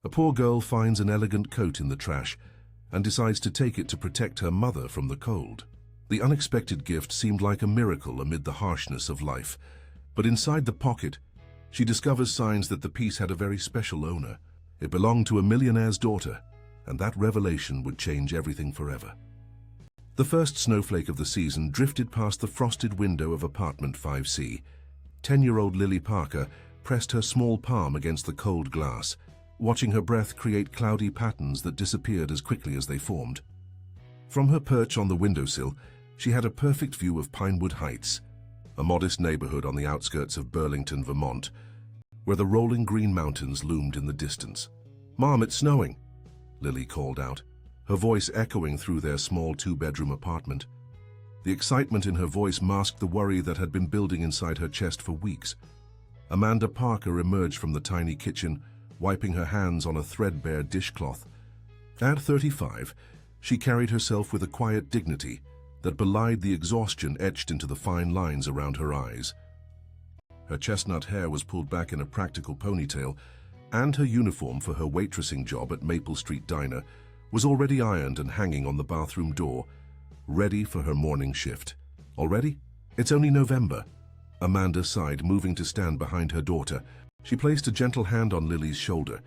A poor girl finds an elegant coat in the trash and decides to take it to protect her mother from the cold. The unexpected gift seemed like a miracle amid the harshness of life, but inside the pocket, she discovers signs that the piece had a very special owner. It belonged to a millionaire's daughter, and that revelation would change everything forever. The first snowflake of the season drifted past the frosted window of apartment 5C. 10-year-old Lily Parker pressed her small palm against the cold glass, watching her breath create cloudy patterns that disappeared as quickly as they formed. From her perch on the windowsill, she had a perfect view of Pinewood Heights, a modest neighborhood on the outskirts of Burlington, Vermont, where the rolling green mountains loomed in the distance. "Mom, it's snowing," Lily called out, her voice echoing through their small two-bedroom apartment. The excitement in her voice masked the worry that had been building inside her chest for weeks. Amanda Parker emerged from the tiny kitchen, wiping her hands on a threadbare dishcloth. At 35, she carried herself with a quiet dignity that belied the exhaustion etched into the fine lines around her eyes. Her chestnut hair was pulled back in a practical ponytail, and her uniform for her waitressing job at Maple Street Diner was already ironed and hanging on the bathroom door, ready for her morning shift. "Already? It's only November." Amanda sighed, moving to stand behind her daughter. She placed a gentle hand on Lily's shoulder,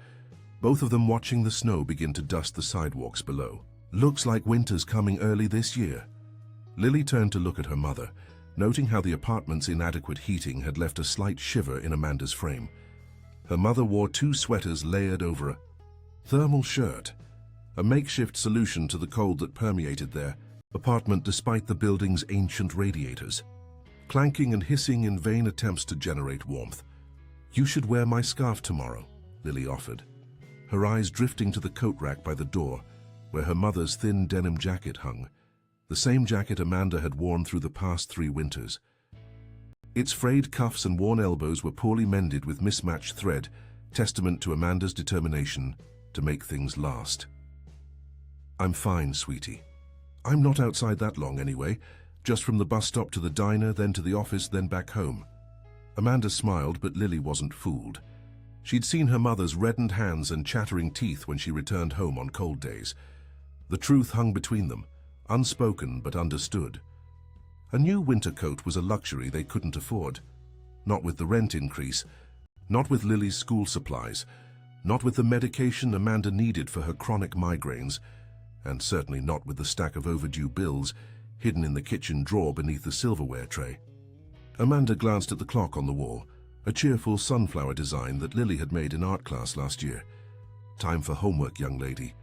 both of them watching the snow begin to dust the sidewalks below. "Looks like winter's coming early this year." Lily turned to look at her mother, noting how the apartment's inadequate heating had left a slight shiver in Amanda's frame. Her mother wore 2 sweaters layered over a thermal shirt, a makeshift solution to the cold that permeated their apartment despite the building's ancient radiators, clanking and hissing in vain attempts to generate warmth. "You should wear my scarf tomorrow," Lily offered, her eyes drifting to the coat rack by the door, where her mother's thin denim jacket hung, the same jacket Amanda had worn through the past 3 winters. Its frayed cuffs and worn elbows were poorly mended with mismatched thread, testament to Amanda's determination to make things last. "I'm fine, sweetie. I'm not outside that long anyway, just from the bus stop to the diner, then to the office, then back home." Amanda smiled, but Lily wasn't fooled. She'd seen her mother's reddened hands and chattering teeth when she returned home on cold days. The truth hung between them, unspoken but understood. A new winter coat was a luxury they couldn't afford. Not with the rent increase, not with Lily's school supplies, not with the medication Amanda needed for her chronic migraines, and certainly not with the stack of overdue bills hidden in the kitchen drawer beneath the silverware tray. Amanda glanced at the clock on the wall, a cheerful sunflower design that Lily had made in art class last year. "Time for homework, young lady.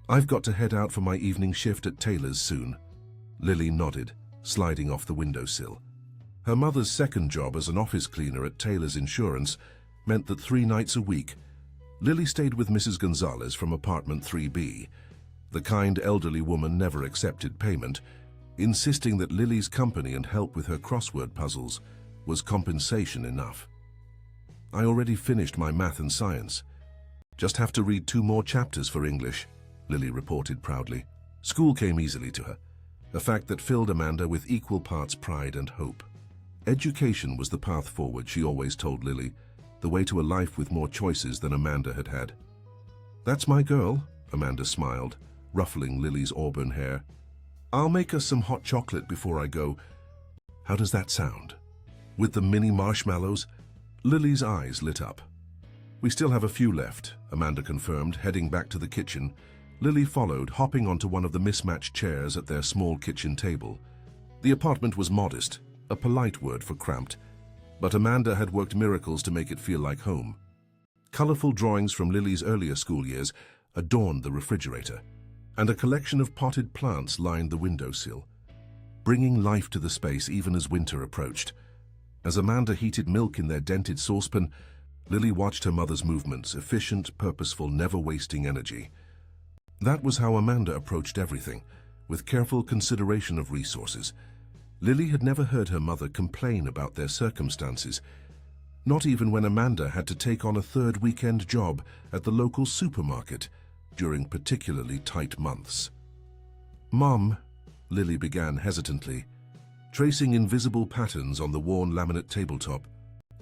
I've got to head out for my evening shift at Taylor's soon." Lily nodded, sliding off the windowsill. Her mother's second job as an office cleaner at Taylor's Insurance meant that 3 nights a week, Lily stayed with Mrs. Gonzalez from apartment 3B. The kind elderly woman never accepted payment, insisting that Lily's company and help with her crossword puzzles was compensation enough. "I already finished my math and science. Just have to read 2 more chapters for English," Lily reported proudly. School came easily to her, a fact that filled Amanda with equal parts pride and hope. Education was the path forward, she always told Lily, the way to a life with more choices than Amanda had had. "That's my girl," Amanda smiled, ruffling Lily's auburn hair. "I'll make us some hot chocolate before I go. How does that sound? With the mini marshmallows?" Lily's eyes lit up. "We still have a few left," Amanda confirmed, heading back to the kitchen. Lily followed, hopping onto one of the mismatched chairs at their small kitchen table. The apartment was modest, a polite word for cramped, but Amanda had worked miracles to make it feel like home. Colorful drawings from Lily's earlier school years adorned the refrigerator, and a collection of potted plants lined the windowsill, bringing life to the space even as winter approached. As Amanda heated milk in their dented saucepan, Lily watched her mother's movements, efficient, purposeful, never wasting energy. That was how Amanda approached everything, with careful consideration of resources. Lily had never heard her mother complain about their circumstances, not even when Amanda had to take on a 3rd weekend job at the local supermarket during particularly tight months. "Mom," Lily began hesitantly, tracing invisible patterns on the worn laminate tabletop.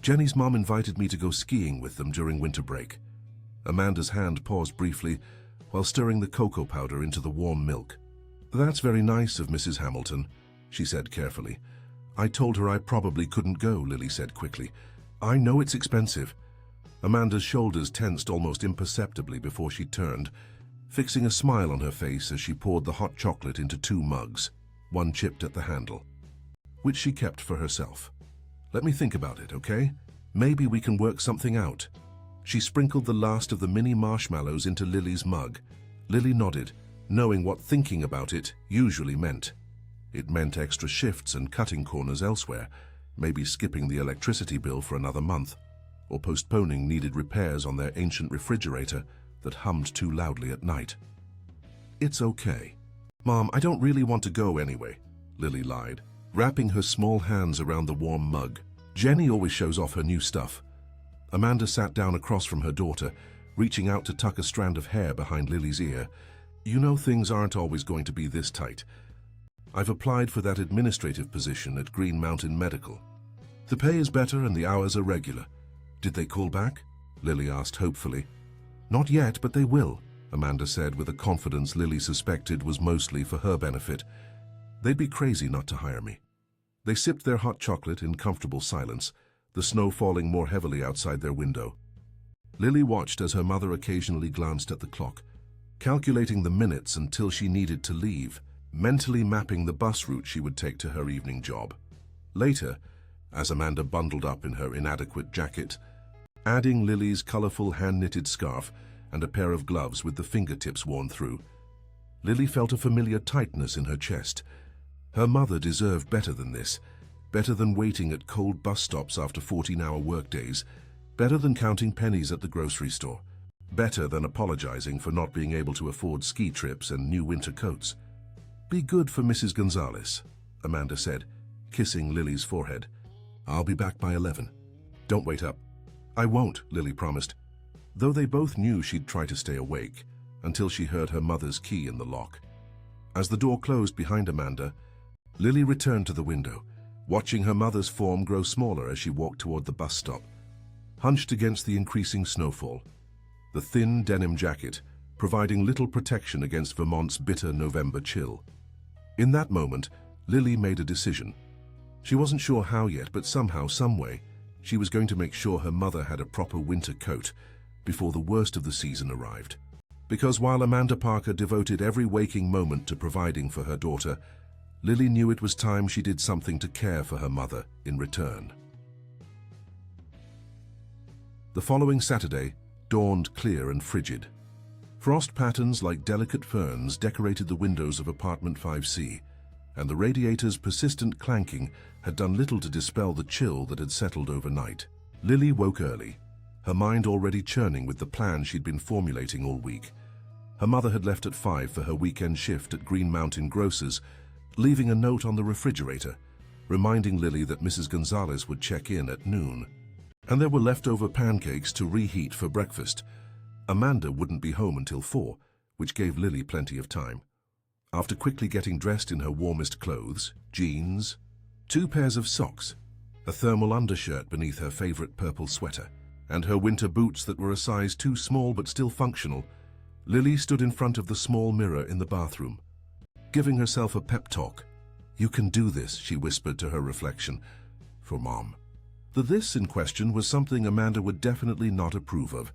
"Jenny's mom invited me to go skiing with them during winter break." Amanda's hand paused briefly while stirring the cocoa powder into the warm milk. "That's very nice of Mrs. Hamilton," she said carefully. "I told her I probably couldn't go," Lily said quickly. "I know it's expensive." Amanda's shoulders tensed almost imperceptibly before she turned, fixing a smile on her face as she poured the hot chocolate into 2 mugs, one chipped at the handle, which she kept for herself. "Let me think about it, okay? Maybe we can work something out." She sprinkled the last of the mini marshmallows into Lily's mug. Lily nodded, knowing what thinking about it usually meant. It meant extra shifts and cutting corners elsewhere, maybe skipping the electricity bill for another month, or postponing needed repairs on their ancient refrigerator that hummed too loudly at night. "It's okay. Mom, I don't really want to go anyway," Lily lied, wrapping her small hands around the warm mug. "Jenny always shows off her new stuff." Amanda sat down across from her daughter, reaching out to tuck a strand of hair behind Lily's ear. "You know things aren't always going to be this tight. I've applied for that administrative position at Green Mountain Medical. The pay is better and the hours are regular." "Did they call back?" Lily asked hopefully. "Not yet, but they will," Amanda said with a confidence Lily suspected was mostly for her benefit. "They'd be crazy not to hire me." They sipped their hot chocolate in comfortable silence, the snow falling more heavily outside their window. Lily watched as her mother occasionally glanced at the clock, calculating the minutes until she needed to leave, mentally mapping the bus route she would take to her evening job. Later, as Amanda bundled up in her inadequate jacket, adding Lily's colorful hand-knitted scarf and a pair of gloves with the fingertips worn through, Lily felt a familiar tightness in her chest. Her mother deserved better than this, better than waiting at cold bus stops after 14-hour workdays, better than counting pennies at the grocery store, better than apologizing for not being able to afford ski trips and new winter coats. "Be good for Mrs. Gonzalez," Amanda said, kissing Lily's forehead. "I'll be back by 11. Don't wait up." "I won't," Lily promised, though they both knew she'd try to stay awake until she heard her mother's key in the lock. As the door closed behind Amanda, Lily returned to the window, watching her mother's form grow smaller as she walked toward the bus stop, hunched against the increasing snowfall, the thin denim jacket providing little protection against Vermont's bitter November chill. In that moment, Lily made a decision. She wasn't sure how yet, but somehow, someway, she was going to make sure her mother had a proper winter coat before the worst of the season arrived. Because while Amanda Parker devoted every waking moment to providing for her daughter, Lily knew it was time she did something to care for her mother in return. The following Saturday dawned clear and frigid. Frost patterns like delicate ferns decorated the windows of apartment 5C, and the radiator's persistent clanking had done little to dispel the chill that had settled overnight. Lily woke early, her mind already churning with the plan she'd been formulating all week. Her mother had left at 5 for her weekend shift at Green Mountain Grocers, leaving a note on the refrigerator, reminding Lily that Mrs. Gonzalez would check in at noon. And there were leftover pancakes to reheat for breakfast. Amanda wouldn't be home until 4, which gave Lily plenty of time. After quickly getting dressed in her warmest clothes, jeans, 2 pairs of socks, a thermal undershirt beneath her favorite purple sweater, and her winter boots that were a size too small but still functional, Lily stood in front of the small mirror in the bathroom, giving herself a pep talk. "You can do this," she whispered to her reflection, for Mom. The "this" in question was something Amanda would definitely not approve of,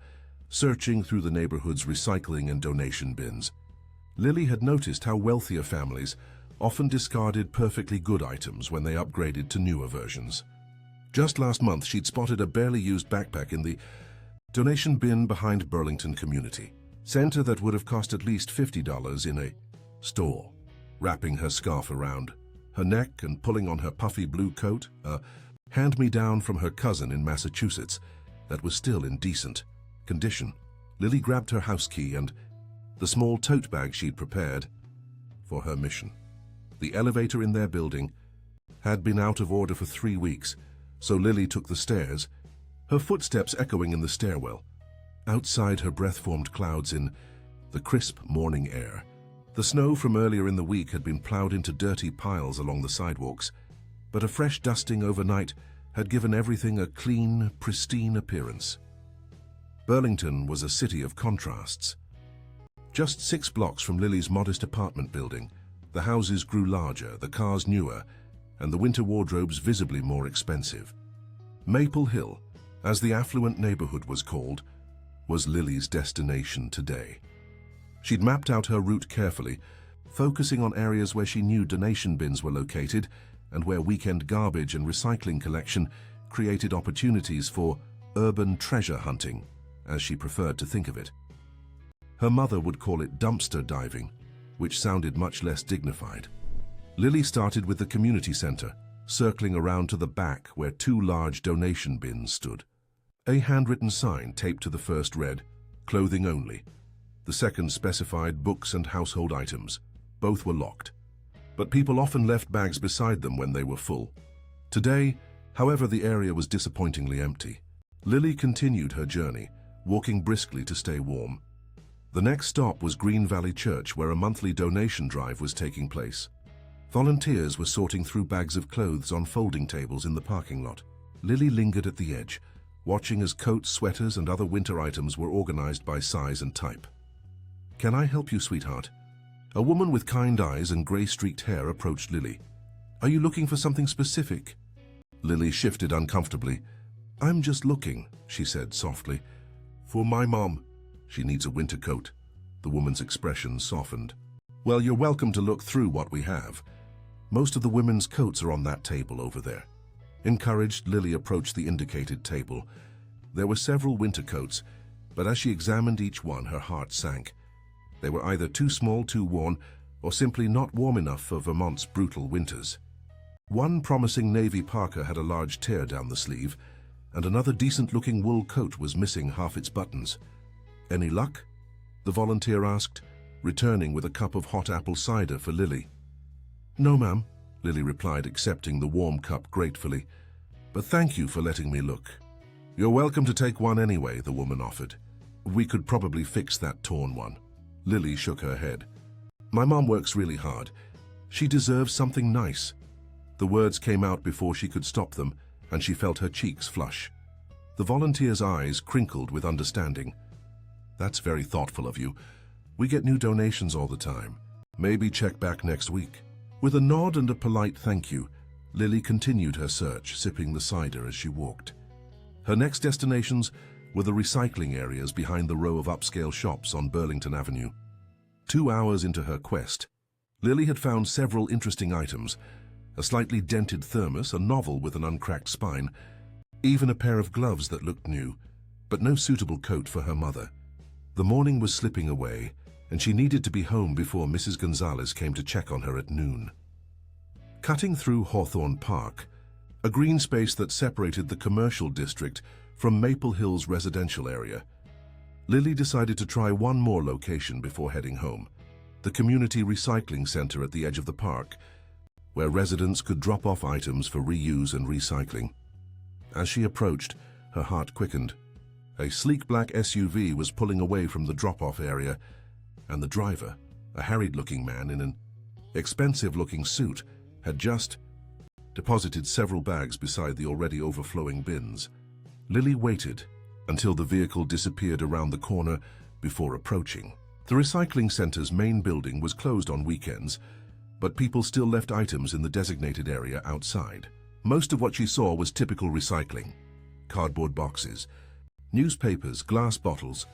searching through the neighborhood's recycling and donation bins. Lily had noticed how wealthier families often discarded perfectly good items when they upgraded to newer versions. Just last month, she'd spotted a barely used backpack in the donation bin behind Burlington Community Center that would have cost at least $50 in a store. Wrapping her scarf around her neck and pulling on her puffy blue coat, a hand-me-down from her cousin in Massachusetts that was still in decent condition, Lily grabbed her house key and the small tote bag she'd prepared for her mission. The elevator in their building had been out of order for 3 weeks, so Lily took the stairs, her footsteps echoing in the stairwell. Outside, her breath formed clouds in the crisp morning air. The snow from earlier in the week had been plowed into dirty piles along the sidewalks, but a fresh dusting overnight had given everything a clean, pristine appearance. Burlington was a city of contrasts. Just 6 blocks from Lily's modest apartment building, the houses grew larger, the cars newer, and the winter wardrobes visibly more expensive. Maple Hill, as the affluent neighborhood was called, was Lily's destination today. She'd mapped out her route carefully, focusing on areas where she knew donation bins were located and where weekend garbage and recycling collection created opportunities for urban treasure hunting, as she preferred to think of it. Her mother would call it dumpster diving, which sounded much less dignified. Lily started with the community center, circling around to the back where 2 large donation bins stood. A handwritten sign taped to the first read, "Clothing only." The second specified books and household items. Both were locked, but people often left bags beside them when they were full. Today, however, the area was disappointingly empty. Lily continued her journey, walking briskly to stay warm. The next stop was Green Valley Church, where a monthly donation drive was taking place. Volunteers were sorting through bags of clothes on folding tables in the parking lot. Lily lingered at the edge, watching as coats, sweaters, and other winter items were organized by size and type. "Can I help you, sweetheart?" A woman with kind eyes and gray-streaked hair approached Lily. "Are you looking for something specific?" Lily shifted uncomfortably. "I'm just looking," she said softly. "For my mom. She needs a winter coat." The woman's expression softened. "Well, you're welcome to look through what we have. Most of the women's coats are on that table over there." Encouraged, Lily approached the indicated table. There were several winter coats, but as she examined each one, her heart sank. They were either too small, too worn, or simply not warm enough for Vermont's brutal winters. One promising navy parka had a large tear down the sleeve, and another decent-looking wool coat was missing half its buttons. "Any luck?" the volunteer asked, returning with a cup of hot apple cider for Lily. "No, ma'am," Lily replied, accepting the warm cup gratefully. "But thank you for letting me look." "You're welcome to take one anyway," the woman offered. "We could probably fix that torn one." Lily shook her head. "My mom works really hard. She deserves something nice." The words came out before she could stop them, and she felt her cheeks flush. The volunteer's eyes crinkled with understanding. "That's very thoughtful of you. We get new donations all the time. Maybe check back next week." With a nod and a polite thank you, Lily continued her search, sipping the cider as she walked. Her next destinations were the recycling areas behind the row of upscale shops on Burlington Avenue. 2 hours into her quest, Lily had found several interesting items: a slightly dented thermos, a novel with an uncracked spine, even a pair of gloves that looked new, but no suitable coat for her mother. The morning was slipping away, and she needed to be home before Mrs. Gonzalez came to check on her at noon. Cutting through Hawthorne Park, a green space that separated the commercial district from Maple Hill's residential area, Lily decided to try one more location before heading home: the community recycling center at the edge of the park, where residents could drop off items for reuse and recycling. As she approached, her heart quickened. A sleek black SUV was pulling away from the drop-off area, and the driver, a harried-looking man in an expensive-looking suit, had just deposited several bags beside the already overflowing bins. Lily waited until the vehicle disappeared around the corner before approaching. The recycling center's main building was closed on weekends, but people still left items in the designated area outside. Most of what she saw was typical recycling: cardboard boxes, newspapers, glass bottles,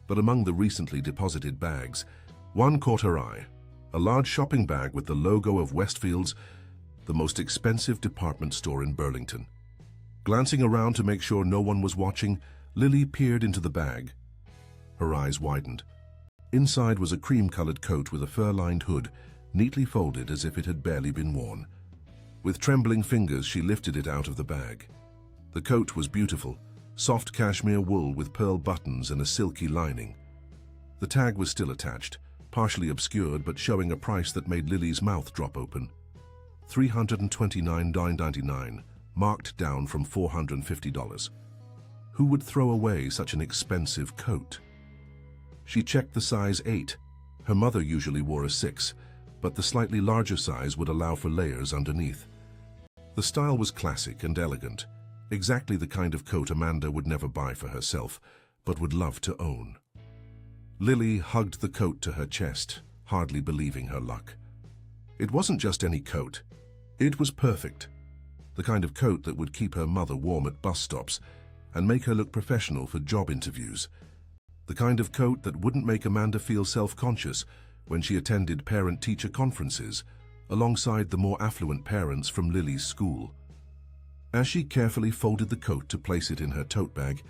but among the recently deposited bags, one caught her eye: a large shopping bag with the logo of Westfield's, the most expensive department store in Burlington. Glancing around to make sure no one was watching, Lily peered into the bag. Her eyes widened. Inside was a cream-colored coat with a fur-lined hood, neatly folded as if it had barely been worn. With trembling fingers, she lifted it out of the bag. The coat was beautiful: soft cashmere wool with pearl buttons and a silky lining. The tag was still attached, partially obscured but showing a price that made Lily's mouth drop open: $329.99, marked down from $450. Who would throw away such an expensive coat? She checked the size 8. Her mother usually wore a 6, but the slightly larger size would allow for layers underneath. The style was classic and elegant, exactly the kind of coat Amanda would never buy for herself, but would love to own. Lily hugged the coat to her chest, hardly believing her luck. It wasn't just any coat. It was perfect. The kind of coat that would keep her mother warm at bus stops and make her look professional for job interviews. The kind of coat that wouldn't make Amanda feel self-conscious when she attended parent-teacher conferences alongside the more affluent parents from Lily's school. As she carefully folded the coat to place it in her tote bag,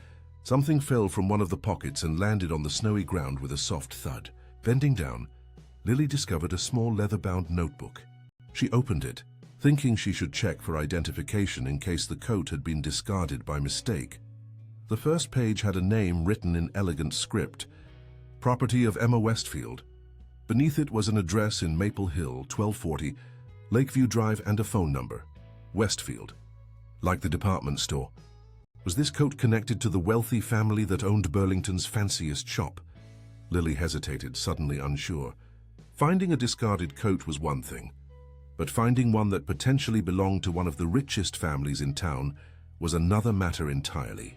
something fell from one of the pockets and landed on the snowy ground with a soft thud. Bending down, Lily discovered a small leather-bound notebook. She opened it, thinking she should check for identification in case the coat had been discarded by mistake. The first page had a name written in elegant script, property of Emma Westfield. Beneath it was an address in Maple Hill, 1240, Lakeview Drive, and a phone number, Westfield. Like the department store. Was this coat connected to the wealthy family that owned Burlington's fanciest shop? Lily hesitated, suddenly unsure. Finding a discarded coat was one thing, but finding one that potentially belonged to one of the richest families in town was another matter entirely.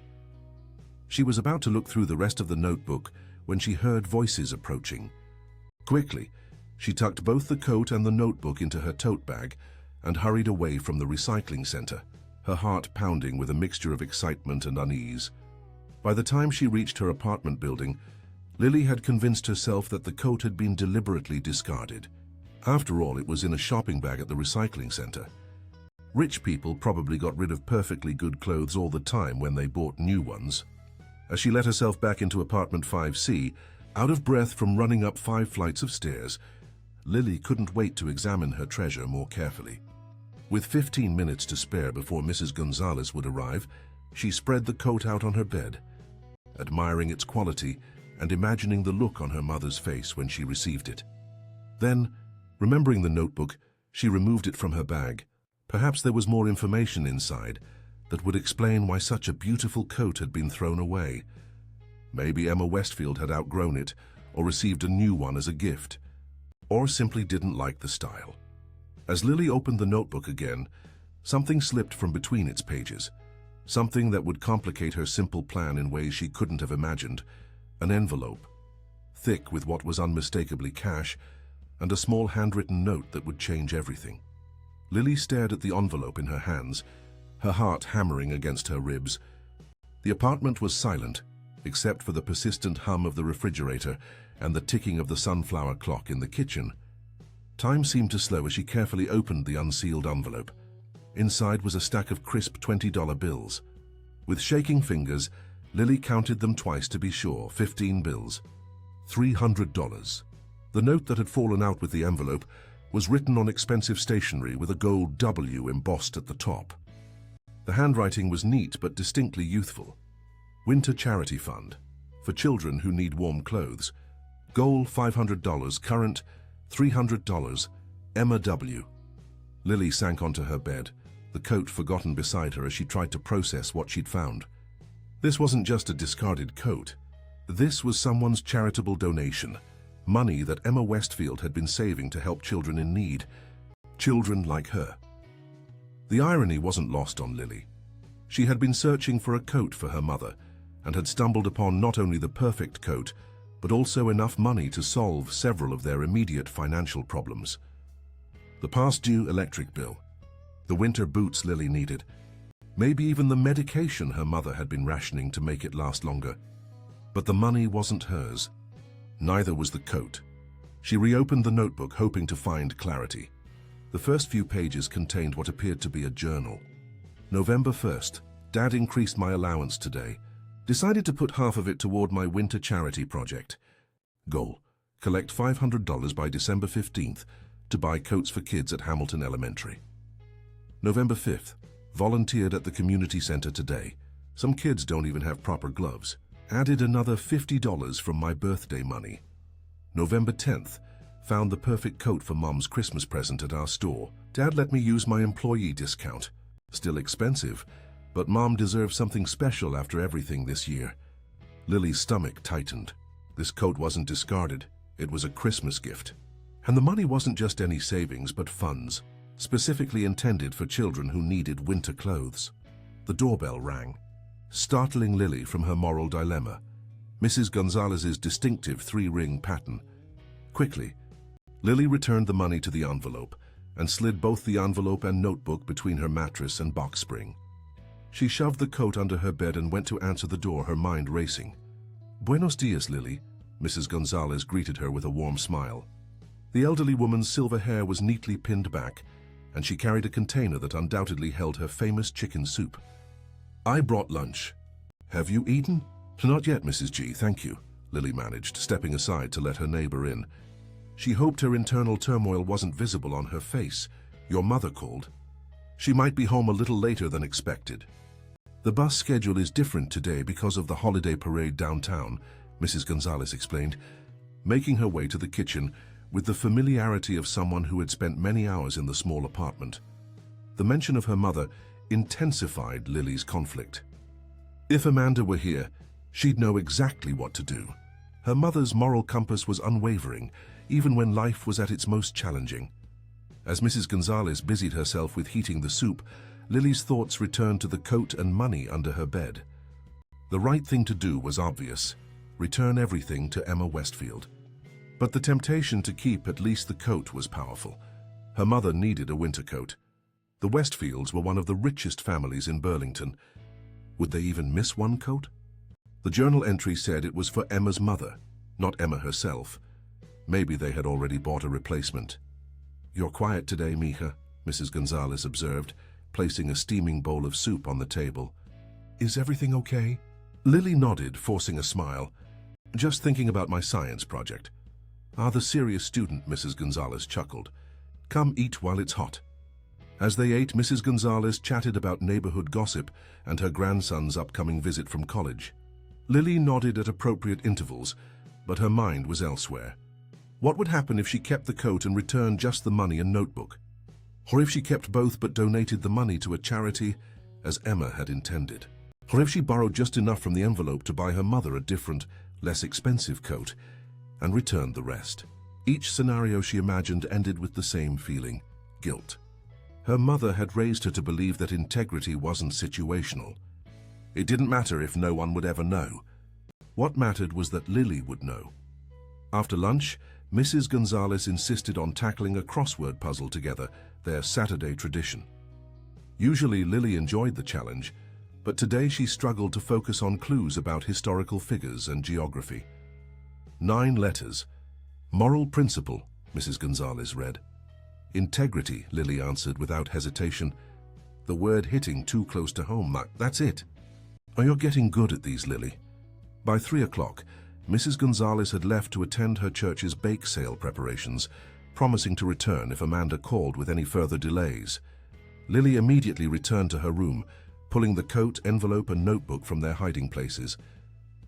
She was about to look through the rest of the notebook when she heard voices approaching. Quickly, she tucked both the coat and the notebook into her tote bag and hurried away from the recycling center, her heart pounding with a mixture of excitement and unease. By the time she reached her apartment building, Lily had convinced herself that the coat had been deliberately discarded. After all, it was in a shopping bag at the recycling center. Rich people probably got rid of perfectly good clothes all the time when they bought new ones. As she let herself back into apartment 5C, out of breath from running up 5 flights of stairs, Lily couldn't wait to examine her treasure more carefully. With 15 minutes to spare before Mrs. Gonzalez would arrive, she spread the coat out on her bed, admiring its quality and imagining the look on her mother's face when she received it. Then, remembering the notebook, she removed it from her bag. Perhaps there was more information inside that would explain why such a beautiful coat had been thrown away. Maybe Emma Westfield had outgrown it, or received a new one as a gift, or simply didn't like the style. As Lily opened the notebook again, something slipped from between its pages, something that would complicate her simple plan in ways she couldn't have imagined. An envelope, thick with what was unmistakably cash, and a small handwritten note that would change everything. Lily stared at the envelope in her hands, her heart hammering against her ribs. The apartment was silent, except for the persistent hum of the refrigerator and the ticking of the sunflower clock in the kitchen. Time seemed to slow as she carefully opened the unsealed envelope. Inside was a stack of crisp $20 bills. With shaking fingers, Lily counted them twice to be sure. 15 bills. $300. The note that had fallen out with the envelope was written on expensive stationery with a gold W embossed at the top. The handwriting was neat but distinctly youthful. Winter Charity Fund, for children who need warm clothes. Goal $500, current $300, Emma W. Lily sank onto her bed, the coat forgotten beside her as she tried to process what she'd found. This wasn't just a discarded coat. This was someone's charitable donation, money that Emma Westfield had been saving to help children in need, children like her. The irony wasn't lost on Lily. She had been searching for a coat for her mother and had stumbled upon not only the perfect coat, but also enough money to solve several of their immediate financial problems. The past-due electric bill, the winter boots Lily needed, maybe even the medication her mother had been rationing to make it last longer. But the money wasn't hers. Neither was the coat. She reopened the notebook, hoping to find clarity. The first few pages contained what appeared to be a journal. November 1st, Dad increased my allowance today. Decided to put half of it toward my winter charity project. Goal: collect $500 by December 15th to buy coats for kids at Hamilton Elementary. November 5th, volunteered at the community center today. Some kids don't even have proper gloves. Added another $50 from my birthday money. November 10th, found the perfect coat for Mom's Christmas present at our store. Dad let me use my employee discount. Still expensive, but Mom deserves something special after everything this year. Lily's stomach tightened. This coat wasn't discarded. It was a Christmas gift. And the money wasn't just any savings, but funds, specifically intended for children who needed winter clothes. The doorbell rang, startling Lily from her moral dilemma. Mrs. Gonzalez's distinctive three-ring pattern. Quickly, Lily returned the money to the envelope and slid both the envelope and notebook between her mattress and box spring. She shoved the coat under her bed and went to answer the door, her mind racing. "Buenos dias, Lily," Mrs. Gonzalez greeted her with a warm smile. The elderly woman's silver hair was neatly pinned back, and she carried a container that undoubtedly held her famous chicken soup. "I brought lunch. Have you eaten?" "Not yet, Mrs. G, thank you," Lily managed, stepping aside to let her neighbor in. She hoped her internal turmoil wasn't visible on her face. "Your mother called. She might be home a little later than expected." "The bus schedule is different today because of the holiday parade downtown," Mrs. Gonzalez explained, making her way to the kitchen with the familiarity of someone who had spent many hours in the small apartment. The mention of her mother intensified Lily's conflict. If Amanda were here, she'd know exactly what to do. Her mother's moral compass was unwavering, even when life was at its most challenging. As Mrs. Gonzalez busied herself with heating the soup, Lily's thoughts returned to the coat and money under her bed. The right thing to do was obvious: return everything to Emma Westfield. But the temptation to keep at least the coat was powerful. Her mother needed a winter coat. The Westfields were one of the richest families in Burlington. Would they even miss one coat? The journal entry said it was for Emma's mother, not Emma herself. Maybe they had already bought a replacement. "You're quiet today, mija," Mrs. Gonzalez observed, placing a steaming bowl of soup on the table. "Is everything okay?" Lily nodded, forcing a smile. "Just thinking about my science project." "Ah, the serious student," Mrs. Gonzalez chuckled. "Come eat while it's hot." As they ate, Mrs. Gonzalez chatted about neighborhood gossip and her grandson's upcoming visit from college. Lily nodded at appropriate intervals, but her mind was elsewhere. What would happen if she kept the coat and returned just the money and notebook? Or if she kept both but donated the money to a charity, as Emma had intended? Or if she borrowed just enough from the envelope to buy her mother a different, less expensive coat, and returned the rest? Each scenario she imagined ended with the same feeling: guilt. Her mother had raised her to believe that integrity wasn't situational. It didn't matter if no one would ever know. What mattered was that Lily would know. After lunch, Mrs. Gonzalez insisted on tackling a crossword puzzle together, their Saturday tradition. Usually Lily enjoyed the challenge, but today she struggled to focus on clues about historical figures and geography. 9 letters. "Moral principle," Mrs. Gonzalez read. "Integrity," Lily answered without hesitation. The word hitting too close to home. "That's it." "Oh, you're getting good at these, Lily." By 3 o'clock, Mrs. Gonzalez had left to attend her church's bake sale preparations, promising to return if Amanda called with any further delays. Lily immediately returned to her room, pulling the coat, envelope, and notebook from their hiding places.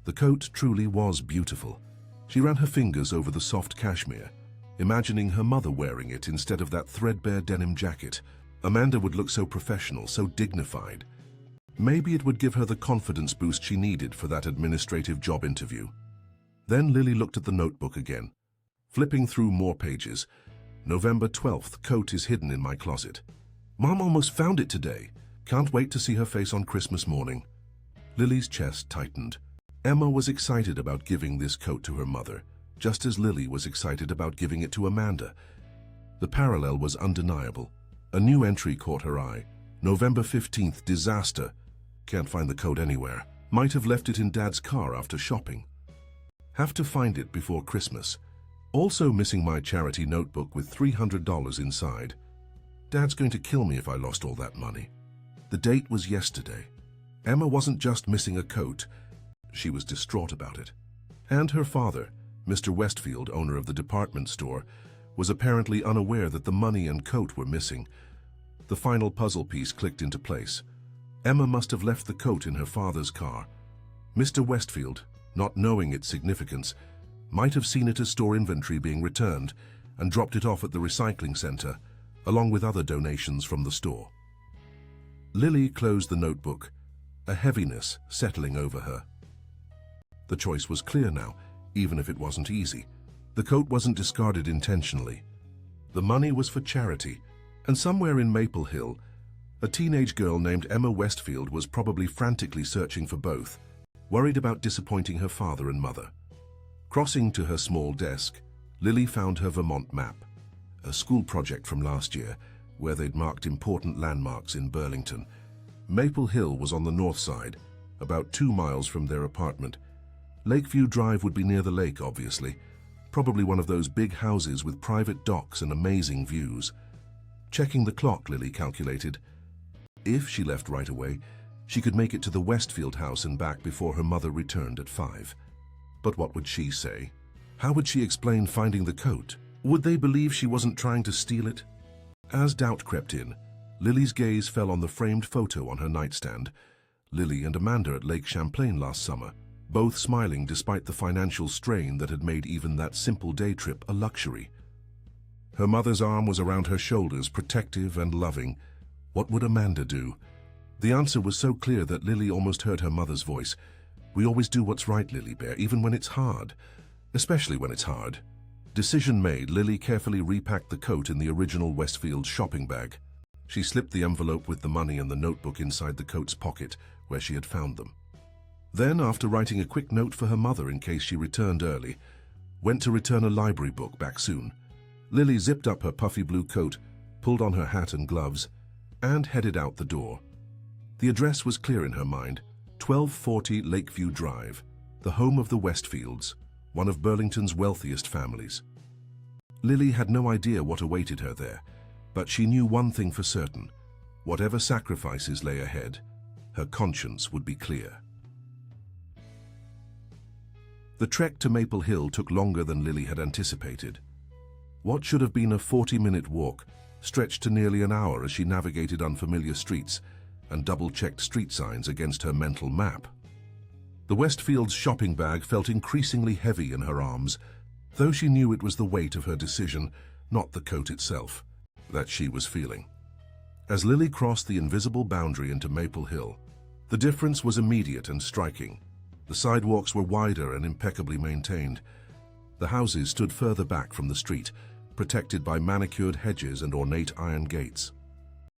The coat truly was beautiful. She ran her fingers over the soft cashmere, imagining her mother wearing it instead of that threadbare denim jacket. Amanda would look so professional, so dignified. Maybe it would give her the confidence boost she needed for that administrative job interview. Then Lily looked at the notebook again, flipping through more pages. "November 12th, coat is hidden in my closet. Mom almost found it today. Can't wait to see her face on Christmas morning." Lily's chest tightened. Emma was excited about giving this coat to her mother, just as Lily was excited about giving it to Amanda. The parallel was undeniable. A new entry caught her eye. "November 15th, disaster. Can't find the coat anywhere. Might have left it in Dad's car after shopping. Have to find it before Christmas. Also missing my charity notebook with $300 inside. Dad's going to kill me if I lost all that money." The date was yesterday. Emma wasn't just missing a coat, she was distraught about it. And her father, Mr. Westfield, owner of the department store, was apparently unaware that the money and coat were missing. The final puzzle piece clicked into place. Emma must have left the coat in her father's car. Mr. Westfield, not knowing its significance, might have seen it as store inventory being returned and dropped it off at the recycling center, along with other donations from the store. Lily closed the notebook, a heaviness settling over her. The choice was clear now, even if it wasn't easy. The coat wasn't discarded intentionally. The money was for charity, and somewhere in Maple Hill, a teenage girl named Emma Westfield was probably frantically searching for both. worried about disappointing her father and mother. Crossing to her small desk, Lily found her Vermont map, a school project from last year where they'd marked important landmarks in Burlington. Maple Hill was on the north side, about 2 miles from their apartment. Lakeview Drive would be near the lake, obviously, probably one of those big houses with private docks and amazing views. Checking the clock, Lily calculated. If she left right away, she could make it to the Westfield house and back before her mother returned at 5. But what would she say? How would she explain finding the coat? Would they believe she wasn't trying to steal it? As doubt crept in, Lily's gaze fell on the framed photo on her nightstand. Lily and Amanda at Lake Champlain last summer, both smiling despite the financial strain that had made even that simple day trip a luxury. Her mother's arm was around her shoulders, protective and loving. What would Amanda do? The answer was so clear that Lily almost heard her mother's voice. "We always do what's right, Lily Bear, even when it's hard. Especially when it's hard." Decision made, Lily carefully repacked the coat in the original Westfield shopping bag. She slipped the envelope with the money and the notebook inside the coat's pocket, where she had found them. Then, after writing a quick note for her mother in case she returned early, went to return a library book back soon. Lily zipped up her puffy blue coat, pulled on her hat and gloves, and headed out the door. The address was clear in her mind, 1240 Lakeview Drive, the home of the Westfields, one of Burlington's wealthiest families. Lily had no idea what awaited her there, but she knew one thing for certain: whatever sacrifices lay ahead, her conscience would be clear. The trek to Maple Hill took longer than Lily had anticipated. What should have been a 40-minute walk stretched to nearly an hour as she navigated unfamiliar streets and double-checked street signs against her mental map. The Westfield's shopping bag felt increasingly heavy in her arms, though she knew it was the weight of her decision, not the coat itself, that she was feeling. As Lily crossed the invisible boundary into Maple Hill, the difference was immediate and striking. The sidewalks were wider and impeccably maintained. The houses stood further back from the street, protected by manicured hedges and ornate iron gates.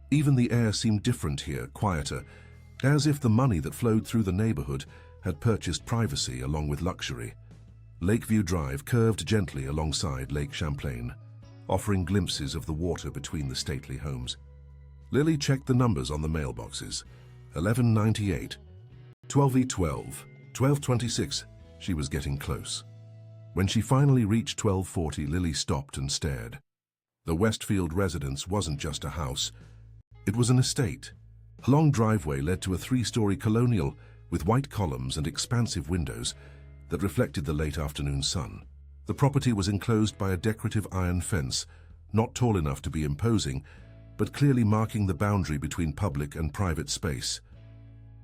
Even the air seemed different here, quieter, as if the money that flowed through the neighborhood had purchased privacy along with luxury. Lakeview Drive curved gently alongside Lake Champlain, offering glimpses of the water between the stately homes. Lily checked the numbers on the mailboxes. 1198, 12E12, 1226. She was getting close. When she finally reached 1240, Lily stopped and stared. The Westfield residence wasn't just a house. It was an estate. A long driveway led to a 3-story colonial with white columns and expansive windows that reflected the late afternoon sun. The property was enclosed by a decorative iron fence, not tall enough to be imposing, but clearly marking the boundary between public and private space.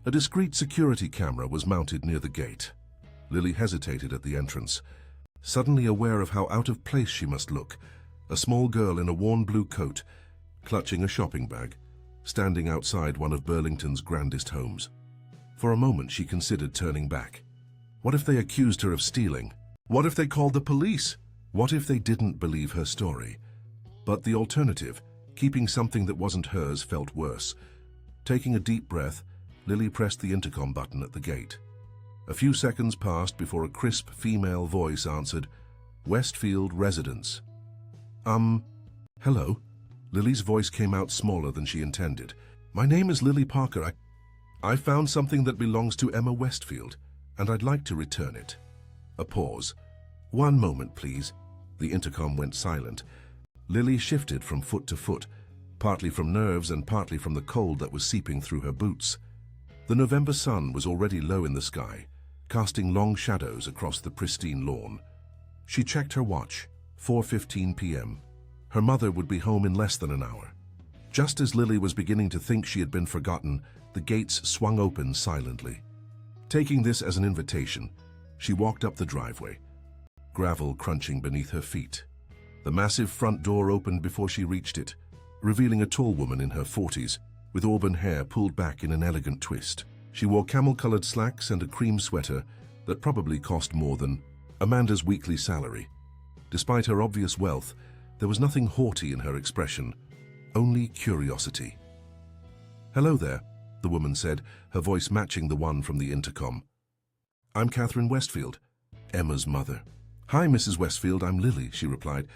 A discreet security camera was mounted near the gate. Lily hesitated at the entrance, suddenly aware of how out of place she must look, a small girl in a worn blue coat, clutching a shopping bag, standing outside one of Burlington's grandest homes. For a moment she considered turning back. What if they accused her of stealing? What if they called the police? What if they didn't believe her story? But the alternative, keeping something that wasn't hers, felt worse. Taking a deep breath, Lily pressed the intercom button at the gate. A few seconds passed before a crisp female voice answered, "Westfield Residence." Hello?" Lily's voice came out smaller than she intended. "My name is Lily Parker. I found something that belongs to Emma Westfield, and I'd like to return it." A pause. "One moment, please." The intercom went silent. Lily shifted from foot to foot, partly from nerves and partly from the cold that was seeping through her boots. The November sun was already low in the sky, casting long shadows across the pristine lawn. She checked her watch. 4:15 p.m. Her mother would be home in less than an hour. Just as Lily was beginning to think she had been forgotten, the gates swung open silently. Taking this as an invitation, she walked up the driveway, gravel crunching beneath her feet. The massive front door opened before she reached it, revealing a tall woman in her 40s, with auburn hair pulled back in an elegant twist. She wore camel-colored slacks and a cream sweater that probably cost more than Amanda's weekly salary. Despite her obvious wealth, there was nothing haughty in her expression, only curiosity. "Hello there," the woman said, her voice matching the one from the intercom. I'm Catherine Westfield, Emma's mother. Hi, Mrs. Westfield, I'm Lily, she replied,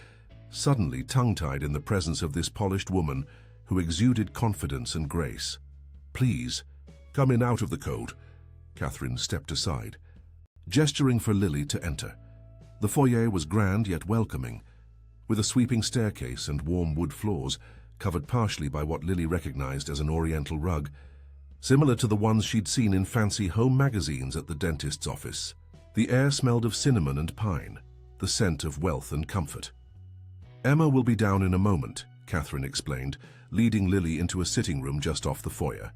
suddenly tongue-tied in the presence of this polished woman who exuded confidence and grace. Please, come in out of the cold. Catherine stepped aside, gesturing for Lily to enter. The foyer was grand yet welcoming, with a sweeping staircase and warm wood floors covered partially by what Lily recognized as an oriental rug, similar to the ones she'd seen in fancy home magazines at the dentist's office. The air smelled of cinnamon and pine, the scent of wealth and comfort. Emma will be down in a moment, Catherine explained, leading Lily into a sitting room just off the foyer.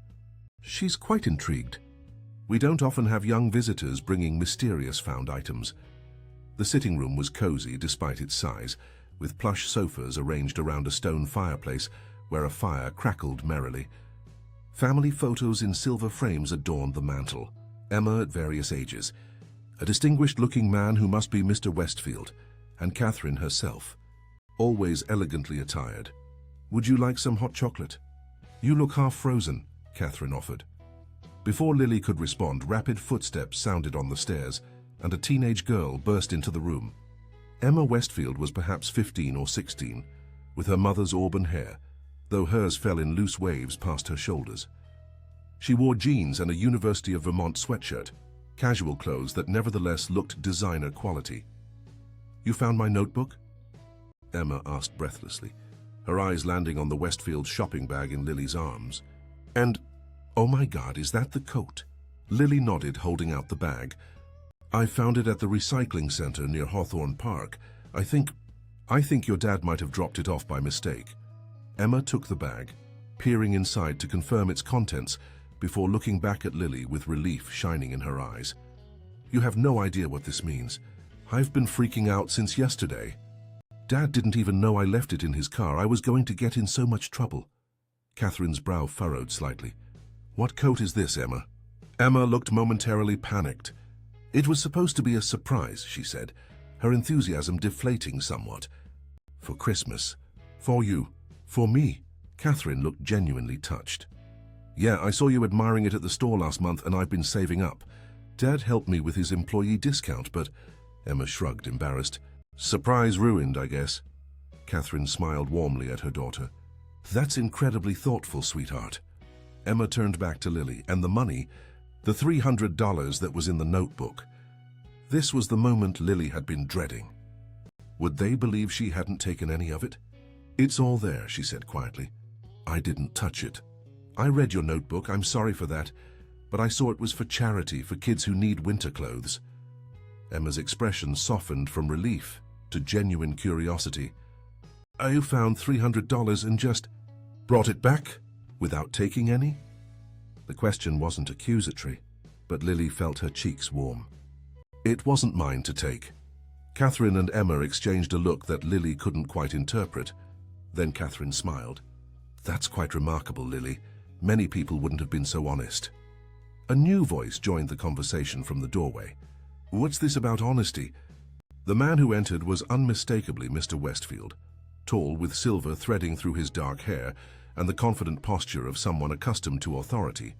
She's quite intrigued. We don't often have young visitors bringing mysterious found items. The sitting room was cozy despite its size, with plush sofas arranged around a stone fireplace where a fire crackled merrily. Family photos in silver frames adorned the mantel, Emma at various ages, a distinguished-looking man who must be Mr. Westfield, and Catherine herself, always elegantly attired. Would you like some hot chocolate? You look half frozen, Catherine offered. Before Lily could respond, rapid footsteps sounded on the stairs, and a teenage girl burst into the room. Emma Westfield was perhaps 15 or 16, with her mother's auburn hair, though hers fell in loose waves past her shoulders. She wore jeans and a University of Vermont sweatshirt, casual clothes that nevertheless looked designer quality. You found my notebook? Emma asked breathlessly, her eyes landing on the Westfield shopping bag in Lily's arms. And, oh my God, is that the coat? Lily nodded, holding out the bag. I found it at the recycling center near Hawthorne Park. I think your dad might have dropped it off by mistake. Emma took the bag, peering inside to confirm its contents before looking back at Lily with relief shining in her eyes. You have no idea what this means. I've been freaking out since yesterday. Dad didn't even know I left it in his car. I was going to get in so much trouble. Catherine's brow furrowed slightly. What coat is this, Emma? Emma looked momentarily panicked. It was supposed to be a surprise, she said, her enthusiasm deflating somewhat. For Christmas. For you. For me. Catherine looked genuinely touched. Yeah, I saw you admiring it at the store last month and I've been saving up. Dad helped me with his employee discount, but... Emma shrugged, embarrassed. Surprise ruined, I guess. Catherine smiled warmly at her daughter. That's incredibly thoughtful, sweetheart. Emma turned back to Lily, and the money, the $300 that was in the notebook. This was the moment Lily had been dreading. Would they believe she hadn't taken any of it? It's all there, she said quietly. I didn't touch it. I read your notebook, I'm sorry for that, but I saw it was for charity for kids who need winter clothes. Emma's expression softened from relief to genuine curiosity. You found $300 and just brought it back without taking any? The question wasn't accusatory, but Lily felt her cheeks warm. It wasn't mine to take. Catherine and Emma exchanged a look that Lily couldn't quite interpret. Then Catherine smiled. That's quite remarkable, Lily. Many people wouldn't have been so honest. A new voice joined the conversation from the doorway. What's this about honesty? The man who entered was unmistakably Mr. Westfield, tall with silver threading through his dark hair and the confident posture of someone accustomed to authority.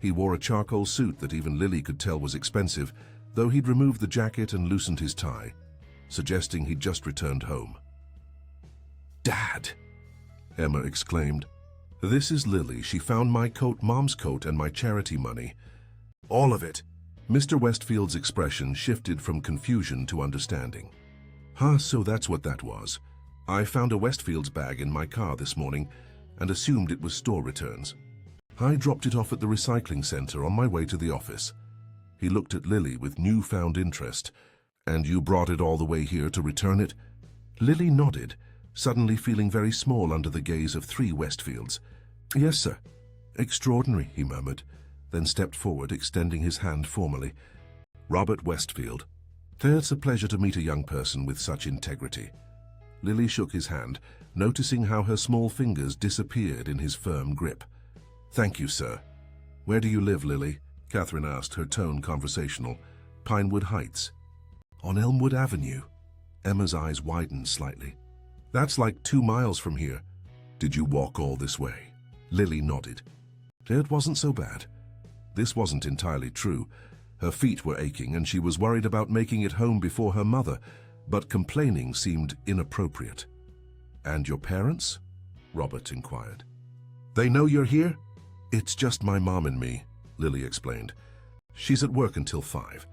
He wore a charcoal suit that even Lily could tell was expensive, though he'd removed the jacket and loosened his tie, suggesting he'd just returned home. Dad! Emma exclaimed. This is Lily. She found my coat, Mom's coat, and my charity money. All of it. Mr. Westfield's expression shifted from confusion to understanding. So that's what that was. I found a Westfield's bag in my car this morning and assumed it was store returns. I dropped it off at the recycling center on my way to the office. He looked at Lily with newfound interest. And you brought it all the way here to return it? Lily nodded, suddenly feeling very small under the gaze of three Westfields. Yes, sir. Extraordinary, he murmured, then stepped forward, extending his hand formally. Robert Westfield. It's a pleasure to meet a young person with such integrity. Lily shook his hand, noticing how her small fingers disappeared in his firm grip. Thank you, sir. Where do you live, Lily? Catherine asked, her tone conversational. Pinewood Heights. On Elmwood Avenue. Emma's eyes widened slightly. That's like 2 miles from here. Did you walk all this way? Lily nodded. It wasn't so bad. This wasn't entirely true. Her feet were aching and she was worried about making it home before her mother, but complaining seemed inappropriate. "And your parents?" Robert inquired. "They know you're here?" "It's just my mom and me," Lily explained. "She's at work until 5.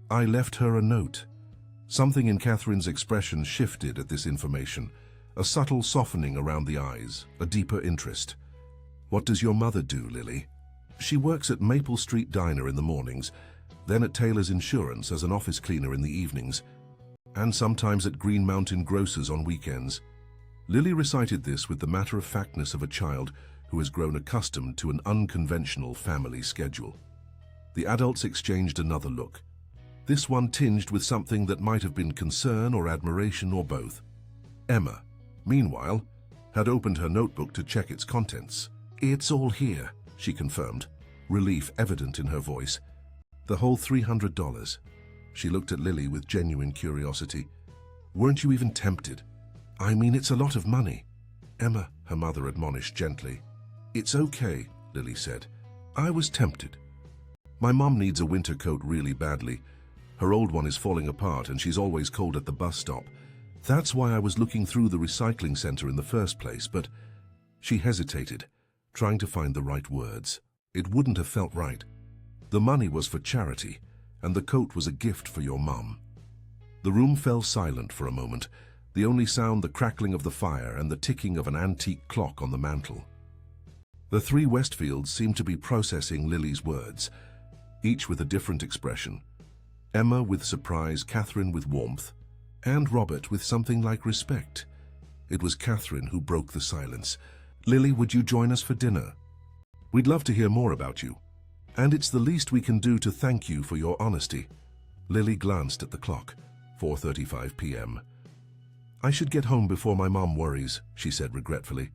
I left her a note." Something in Catherine's expression shifted at this information, a subtle softening around the eyes, a deeper interest. "What does your mother do, Lily?" "She works at Maple Street Diner in the mornings, then at Taylor's Insurance as an office cleaner in the evenings, and sometimes at Green Mountain Grocers on weekends." Lily recited this with the matter-of-factness of a child who has grown accustomed to an unconventional family schedule. The adults exchanged another look, this one tinged with something that might have been concern or admiration or both. Emma, meanwhile, had opened her notebook to check its contents. "It's all here," she confirmed, relief evident in her voice. "The whole $300. She looked at Lily with genuine curiosity. "Weren't you even tempted?" "I mean, it's a lot of money." "Emma," her mother admonished gently. "It's okay," Lily said. "I was tempted. My mom needs a winter coat really badly. Her old one is falling apart and she's always cold at the bus stop. That's why I was looking through the recycling center in the first place, but..." She hesitated, trying to find the right words. It wouldn't have felt right. The money was for charity, and the coat was a gift for your mom. The room fell silent for a moment, the only sound the crackling of the fire and the ticking of an antique clock on the mantel. The three Westfields seemed to be processing Lily's words, each with a different expression. Emma with surprise, Catherine with warmth, and Robert with something like respect. It was Catherine who broke the silence. "Lily, would you join us for dinner? We'd love to hear more about you, and it's the least we can do to thank you for your honesty." Lily glanced at the clock, 4:35 p.m. "I should get home before my mom worries," she said regretfully.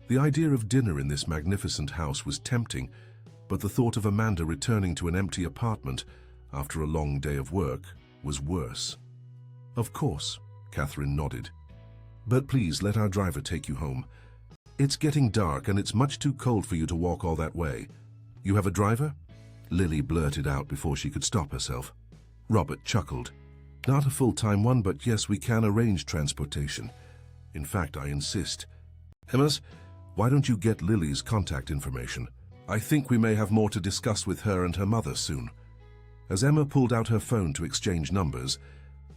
The idea of dinner in this magnificent house was tempting, but the thought of Amanda returning to an empty apartment after a long day of work was worse. "Of course," Catherine nodded. "But please let our driver take you home. It's getting dark and it's much too cold for you to walk all that way. You have a driver?" Lily blurted out before she could stop herself. Robert chuckled. "Not a full-time one, but yes, we can arrange transportation. In fact, I insist. Emma's, why don't you get Lily's contact information? I think we may have more to discuss with her and her mother soon." As Emma pulled out her phone to exchange numbers,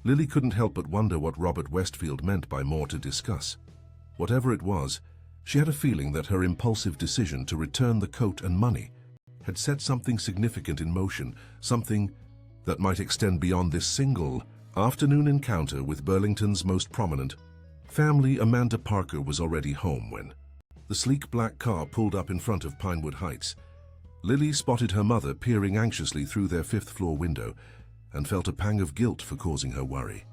Lily couldn't help but wonder what Robert Westfield meant by more to discuss. Whatever it was, she had a feeling that her impulsive decision to return the coat and money had set something significant in motion, something that might extend beyond this single afternoon encounter with Burlington's most prominent family. Amanda Parker was already home when the sleek black car pulled up in front of Pinewood Heights. Lily spotted her mother peering anxiously through their fifth-floor window and felt a pang of guilt for causing her worry.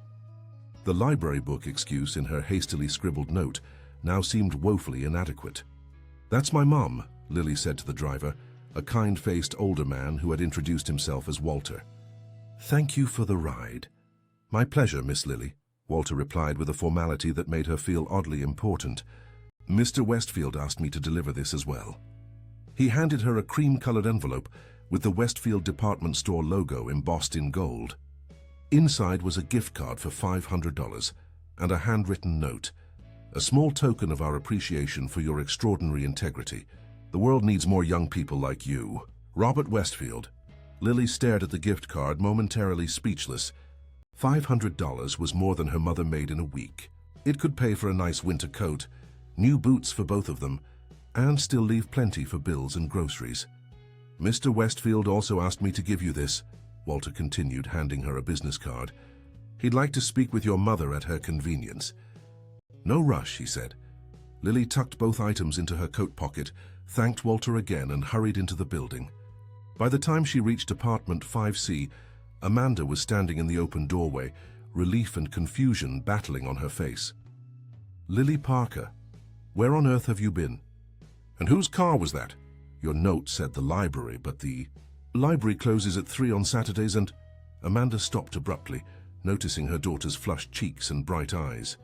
The library book excuse in her hastily scribbled note now seemed woefully inadequate. "That's my mom," Lily said to the driver, a kind-faced older man who had introduced himself as Walter. "Thank you for the ride." "My pleasure, Miss Lily," Walter replied with a formality that made her feel oddly important. "Mr. Westfield asked me to deliver this as well." He handed her a cream-colored envelope with the Westfield department store logo embossed in gold. Inside was a gift card for $500 and a handwritten note, a small token of our appreciation for your extraordinary integrity. The world needs more young people like you. Robert Westfield. Lily stared at the gift card, momentarily speechless. $500 was more than her mother made in a week. It could pay for a nice winter coat, new boots for both of them, and still leave plenty for bills and groceries. "Mr. Westfield also asked me to give you this," Walter continued, handing her a business card. "He'd like to speak with your mother at her convenience." "No rush," he said. Lily tucked both items into her coat pocket, thanked Walter again, and hurried into the building. By the time she reached apartment 5C, Amanda was standing in the open doorway, relief and confusion battling on her face. "Lily Parker, where on earth have you been? And whose car was that? Your note said the library, but the library closes at 3 on Saturdays and..." Amanda stopped abruptly, noticing her daughter's flushed cheeks and bright eyes.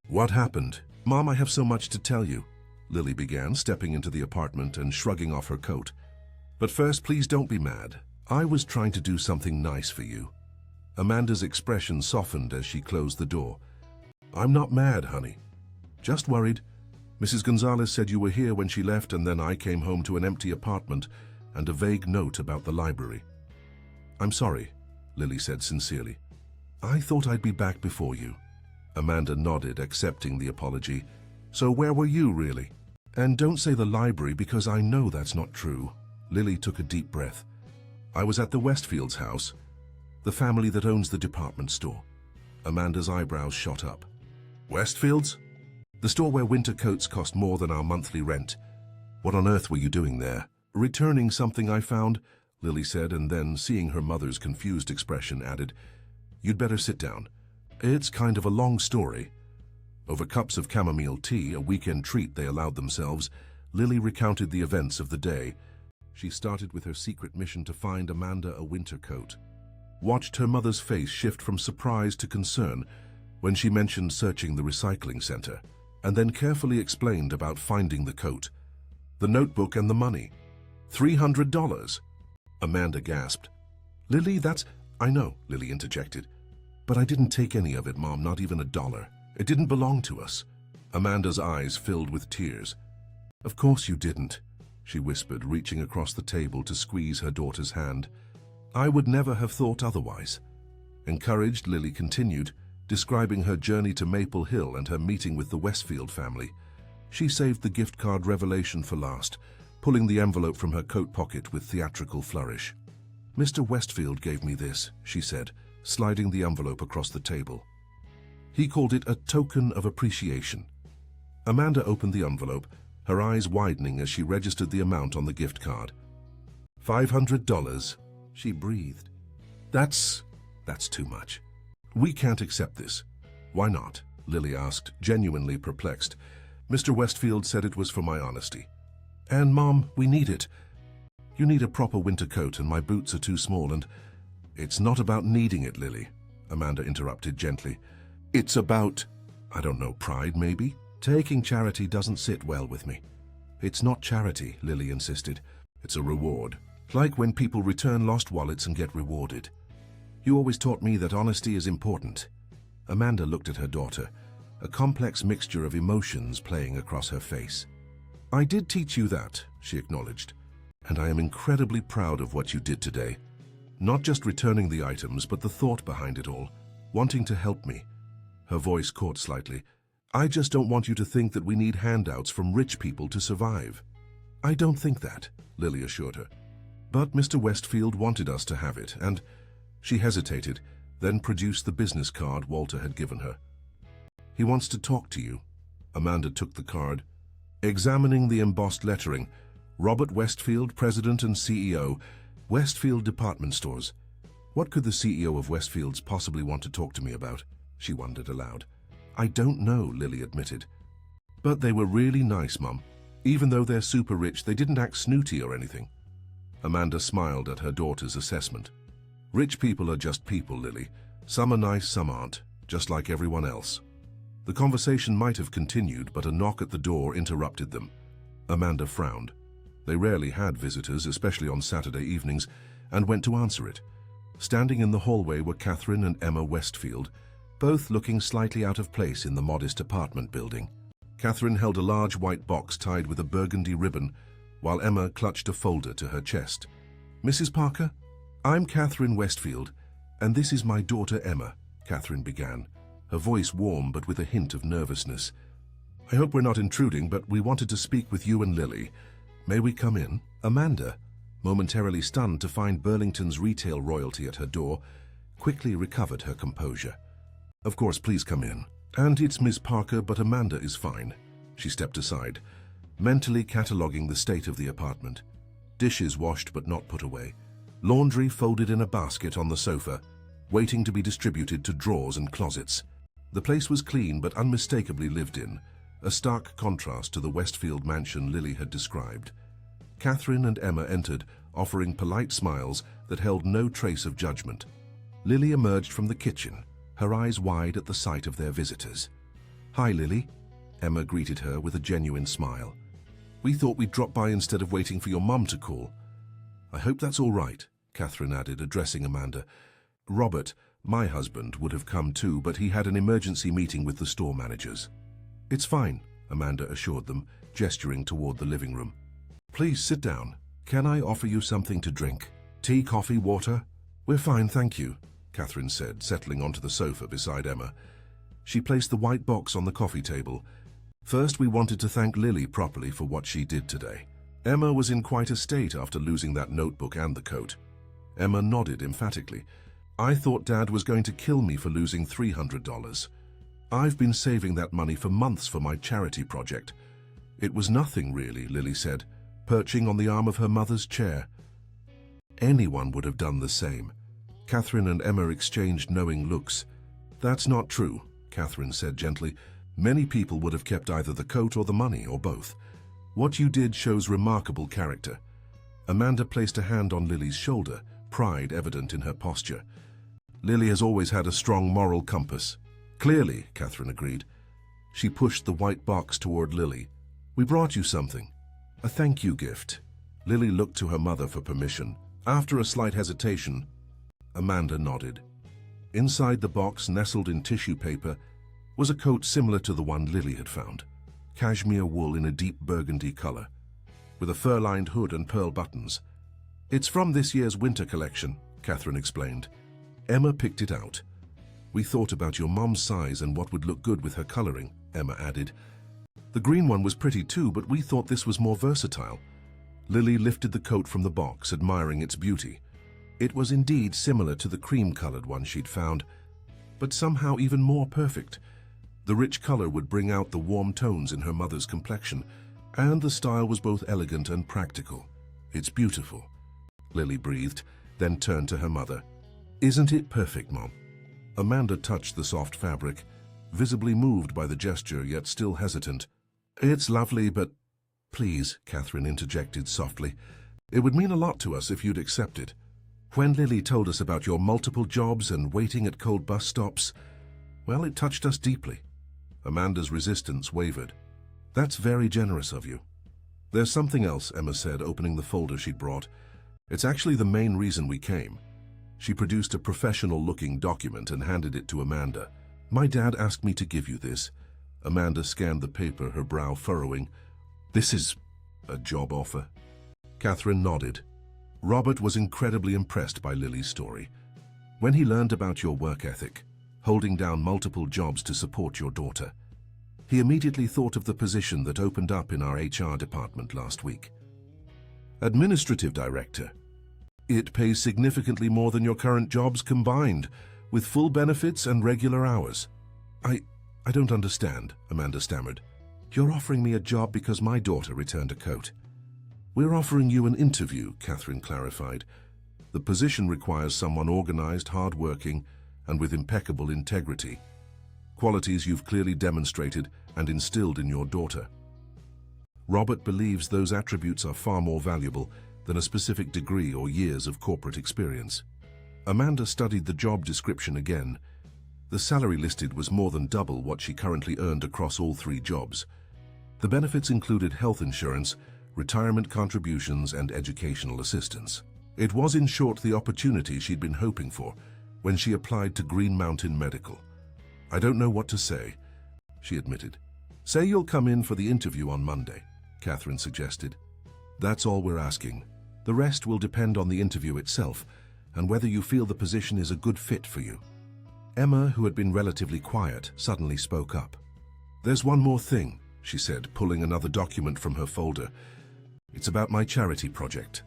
"What happened?" "Mom, I have so much to tell you," Lily began, stepping into the apartment and shrugging off her coat. "But first, please don't be mad. I was trying to do something nice for you. Amanda's expression softened as she closed the door. I'm not mad, honey. Just worried. Mrs. Gonzalez said you were here when she left, and then I came home to an empty apartment and a vague note about the library. I'm sorry, Lily said sincerely. I thought I'd be back before you. Amanda nodded, accepting the apology. So where were you, really? And don't say the library, because I know that's not true. Lily took a deep breath. I was at the Westfield's house, the family that owns the department store. Amanda's eyebrows shot up. Westfield's? The store where winter coats cost more than our monthly rent. What on earth were you doing there? Returning something I found, Lily said, and then, seeing her mother's confused expression, added, You'd better sit down. It's kind of a long story. Over cups of chamomile tea, a weekend treat they allowed themselves, Lily recounted the events of the day. She started with her secret mission to find Amanda a winter coat. Watched her mother's face shift from surprise to concern when she mentioned searching the recycling center, and then carefully explained about finding the coat, the notebook and the money. $300. Amanda gasped. Lily, that's... I know, Lily interjected. But I didn't take any of it, Mom, not even $1. It didn't belong to us. Amanda's eyes filled with tears. Of course you didn't, she whispered, reaching across the table to squeeze her daughter's hand. I would never have thought otherwise. Encouraged, Lily continued, describing her journey to Maple Hill and her meeting with the Westfield family. She saved the gift card revelation for last, pulling the envelope from her coat pocket with theatrical flourish. Mr. Westfield gave me this, she said, sliding the envelope across the table. He called it a token of appreciation. Amanda opened the envelope, her eyes widening as she registered the amount on the gift card. $500, she breathed. That's too much. We can't accept this. Why not? Lily asked, genuinely perplexed. Mr. Westfield said it was for my honesty. And, Mom, we need it. You need a proper winter coat, and my boots are too small, and... It's not about needing it, Lily, Amanda interrupted gently. It's about, I don't know, pride, maybe? Taking charity doesn't sit well with me. It's not charity, Lily insisted. It's a reward. Like when people return lost wallets and get rewarded. You always taught me that honesty is important. Amanda looked at her daughter, a complex mixture of emotions playing across her face. I did teach you that, she acknowledged, and I am incredibly proud of what you did today. Not just returning the items, but the thought behind it all, wanting to help me. Her voice caught slightly. I just don't want you to think that we need handouts from rich people to survive. I don't think that, Lily assured her. But Mr. Westfield wanted us to have it, and... She hesitated, then produced the business card Walter had given her. He wants to talk to you. Amanda took the card. Examining the embossed lettering, Robert Westfield, President and CEO, Westfield Department Stores. What could the CEO of Westfield's possibly want to talk to me about? She wondered aloud. I don't know, Lily admitted. But they were really nice, Mum. Even though they're super rich, they didn't act snooty or anything. Amanda smiled at her daughter's assessment. Rich people are just people, Lily. Some are nice, some aren't, just like everyone else. The conversation might have continued, but a knock at the door interrupted them. Amanda frowned. They rarely had visitors, especially on Saturday evenings, and went to answer it. Standing in the hallway were Catherine and Emma Westfield, both looking slightly out of place in the modest apartment building. Catherine held a large white box tied with a burgundy ribbon, while Emma clutched a folder to her chest. Mrs. Parker, I'm Catherine Westfield, and this is my daughter Emma, Catherine began, her voice warm but with a hint of nervousness. I hope we're not intruding, but we wanted to speak with you and Lily. May we come in? Amanda, momentarily stunned to find Burlington's retail royalty at her door, quickly recovered her composure. Of course, please come in. And it's Miss Parker, but Amanda is fine. She stepped aside, mentally cataloguing the state of the apartment. Dishes washed but not put away. Laundry folded in a basket on the sofa, waiting to be distributed to drawers and closets. The place was clean but unmistakably lived in, a stark contrast to the Westfield mansion Lily had described. Catherine and Emma entered, offering polite smiles that held no trace of judgment. Lily emerged from the kitchen, her eyes wide at the sight of their visitors. Hi, Lily. Emma greeted her with a genuine smile. We thought we'd drop by instead of waiting for your mum to call. I hope that's all right, Catherine added, addressing Amanda. Robert, my husband, would have come too, but he had an emergency meeting with the store managers. It's fine, Amanda assured them, gesturing toward the living room. Please sit down. Can I offer you something to drink? Tea, coffee, water? We're fine, thank you, Catherine said, settling onto the sofa beside Emma. She placed the white box on the coffee table. First, we wanted to thank Lily properly for what she did today. Emma was in quite a state after losing that notebook and the coat. Emma nodded emphatically. I thought Dad was going to kill me for losing $300. I've been saving that money for months for my charity project. It was nothing really, Lily said, perching on the arm of her mother's chair. Anyone would have done the same. Catherine and Emma exchanged knowing looks. That's not true, Catherine said gently. Many people would have kept either the coat or the money, or both. What you did shows remarkable character. Amanda placed a hand on Lily's shoulder, pride evident in her posture. Lily has always had a strong moral compass. Clearly, Catherine agreed. She pushed the white box toward Lily. We brought you something. A thank you gift. Lily looked to her mother for permission. After a slight hesitation, Amanda nodded. Inside the box, nestled in tissue paper, was a coat similar to the one Lily had found. Cashmere wool in a deep burgundy color, with a fur-lined hood and pearl buttons. It's from this year's winter collection, Catherine explained. Emma picked it out. We thought about your mom's size and what would look good with her coloring, Emma added. The green one was pretty too, but we thought this was more versatile. Lily lifted the coat from the box, admiring its beauty. It was indeed similar to the cream-colored one she'd found, but somehow even more perfect. The rich color would bring out the warm tones in her mother's complexion, and the style was both elegant and practical. It's beautiful, Lily breathed, then turned to her mother. Isn't it perfect, Mom? Amanda touched the soft fabric, visibly moved by the gesture, yet still hesitant. It's lovely, but... Please, Catherine interjected softly. It would mean a lot to us if you'd accept it. When Lily told us about your multiple jobs and waiting at cold bus stops, well, it touched us deeply. Amanda's resistance wavered. That's very generous of you. There's something else, Emma said, opening the folder she'd brought. It's actually the main reason we came. She produced a professional-looking document and handed it to Amanda. My dad asked me to give you this. Amanda scanned the paper, her brow furrowing. This is a job offer. Catherine nodded. Robert was incredibly impressed by Lily's story. When he learned about your work ethic, holding down multiple jobs to support your daughter, he immediately thought of the position that opened up in our HR department last week. Administrative director. It pays significantly more than your current jobs combined, with full benefits and regular hours. I don't understand, Amanda stammered. You're offering me a job because my daughter returned a coat. We're offering you an interview, Catherine clarified. The position requires someone organized, hard-working, and with impeccable integrity. Qualities you've clearly demonstrated and instilled in your daughter. Robert believes those attributes are far more valuable than a specific degree or years of corporate experience. Amanda studied the job description again. The salary listed was more than double what she currently earned across all 3 jobs. The benefits included health insurance, retirement contributions, and educational assistance. It was, in short, the opportunity she'd been hoping for when she applied to Green Mountain Medical. I don't know what to say, she admitted. Say you'll come in for the interview on Monday, Catherine suggested. That's all we're asking. The rest will depend on the interview itself and whether you feel the position is a good fit for you. Emma, who had been relatively quiet, suddenly spoke up. There's one more thing, she said, pulling another document from her folder. It's about my charity project.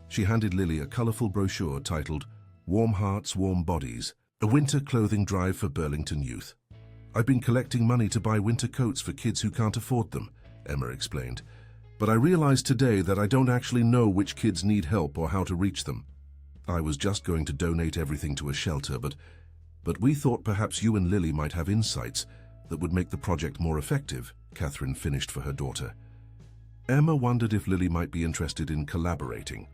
She handed Lily a colorful brochure titled Warm Hearts, Warm Bodies, a winter clothing drive for Burlington youth. I've been collecting money to buy winter coats for kids who can't afford them, Emma explained. But I realized today that I don't actually know which kids need help or how to reach them. I was just going to donate everything to a shelter, but we thought perhaps you and Lily might have insights that would make the project more effective, Catherine finished for her daughter. Emma wondered if Lily might be interested in collaborating,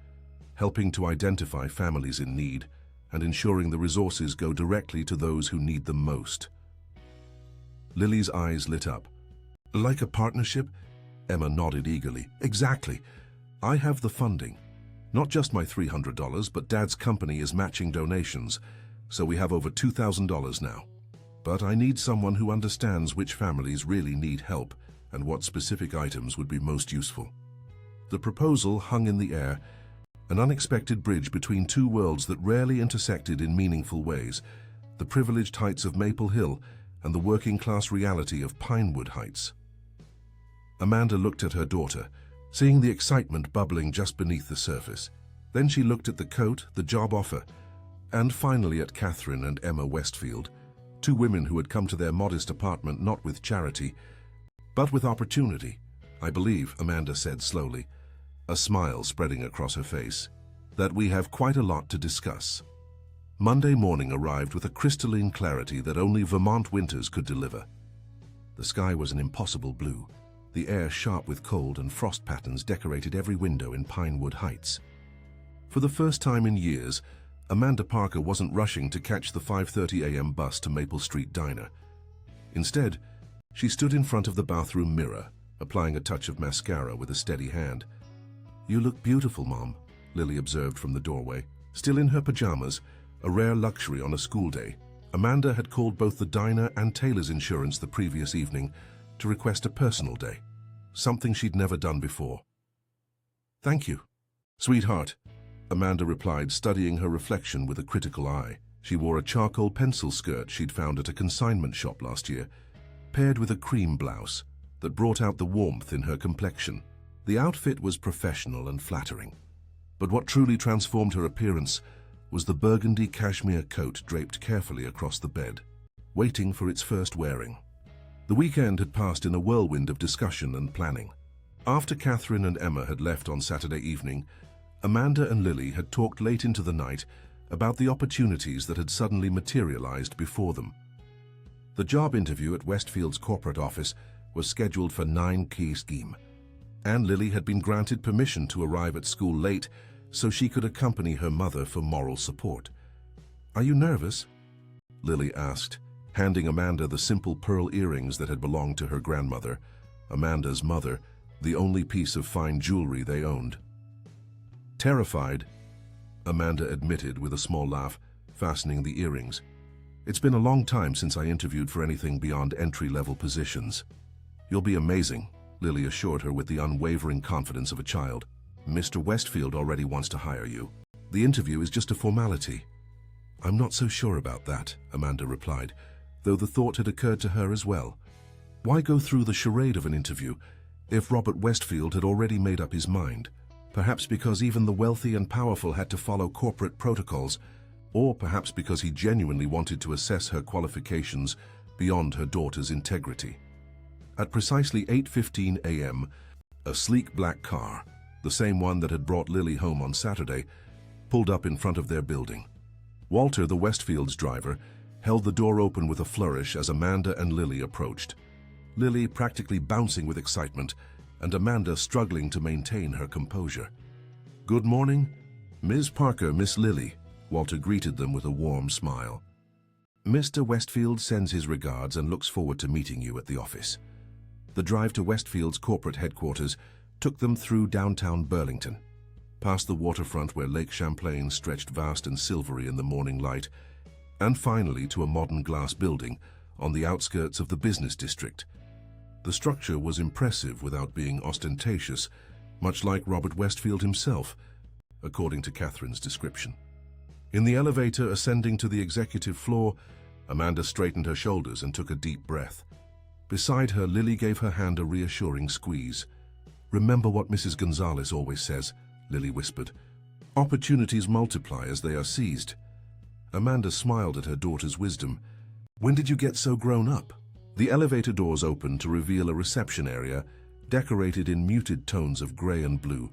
helping to identify families in need and ensuring the resources go directly to those who need them most. Lily's eyes lit up. Like a partnership? Emma nodded eagerly. Exactly. I have the funding. Not just my $300, but Dad's company is matching donations, so we have over $2,000 now. But I need someone who understands which families really need help and what specific items would be most useful. The proposal hung in the air, an unexpected bridge between two worlds that rarely intersected in meaningful ways, the privileged heights of Maple Hill and the working-class reality of Pinewood Heights. Amanda looked at her daughter, seeing the excitement bubbling just beneath the surface. Then she looked at the coat, the job offer, and finally at Catherine and Emma Westfield, two women who had come to their modest apartment not with charity, but with opportunity. "I believe," Amanda said slowly, a smile spreading across her face, "that we have quite a lot to discuss." Monday morning arrived with a crystalline clarity that only Vermont winters could deliver. The sky was an impossible blue. The air sharp with cold and frost patterns decorated every window in Pinewood Heights. For the first time in years, Amanda Parker wasn't rushing to catch the 5:30 a.m. bus to Maple Street Diner. Instead, she stood in front of the bathroom mirror, applying a touch of mascara with a steady hand. "You look beautiful, Mom," Lily observed from the doorway. Still in her pajamas, a rare luxury on a school day, Amanda had called both the diner and Taylor's Insurance the previous evening to request a personal day, something she'd never done before. "Thank you, sweetheart," Amanda replied, studying her reflection with a critical eye. She wore a charcoal pencil skirt she'd found at a consignment shop last year, paired with a cream blouse that brought out the warmth in her complexion. The outfit was professional and flattering, but what truly transformed her appearance was the burgundy cashmere coat draped carefully across the bed, waiting for its first wearing. The weekend had passed in a whirlwind of discussion and planning. After Catherine and Emma had left on Saturday evening, Amanda and Lily had talked late into the night about the opportunities that had suddenly materialized before them. The job interview at Westfield's corporate office was scheduled for 9 p.m, and Lily had been granted permission to arrive at school late so she could accompany her mother for moral support. "Are you nervous?" Lily asked, handing Amanda the simple pearl earrings that had belonged to her grandmother, Amanda's mother, the only piece of fine jewelry they owned. "Terrified," Amanda admitted with a small laugh, fastening the earrings. "It's been a long time since I interviewed for anything beyond entry-level positions." "You'll be amazing," Lily assured her with the unwavering confidence of a child. "Mr. Westfield already wants to hire you. The interview is just a formality." "I'm not so sure about that," Amanda replied, though the thought had occurred to her as well. Why go through the charade of an interview if Robert Westfield had already made up his mind? Perhaps because even the wealthy and powerful had to follow corporate protocols, or perhaps because he genuinely wanted to assess her qualifications beyond her daughter's integrity. At precisely 8:15 a.m., a sleek black car, the same one that had brought Lily home on Saturday, pulled up in front of their building. Walter, the Westfield's driver, held the door open with a flourish as Amanda and Lily approached. Lily practically bouncing with excitement, and Amanda struggling to maintain her composure. "Good morning, Ms. Parker, Miss Lily," Walter greeted them with a warm smile. "Mr. Westfield sends his regards and looks forward to meeting you at the office." The drive to Westfield's corporate headquarters took them through downtown Burlington, past the waterfront where Lake Champlain stretched vast and silvery in the morning light, and finally to a modern glass building on the outskirts of the business district. The structure was impressive without being ostentatious, much like Robert Westfield himself, according to Catherine's description. In the elevator ascending to the executive floor, Amanda straightened her shoulders and took a deep breath. Beside her, Lily gave her hand a reassuring squeeze. "Remember what Mrs. Gonzalez always says," Lily whispered. "Opportunities multiply as they are seized." Amanda smiled at her daughter's wisdom. "When did you get so grown up?" The elevator doors opened to reveal a reception area decorated in muted tones of gray and blue,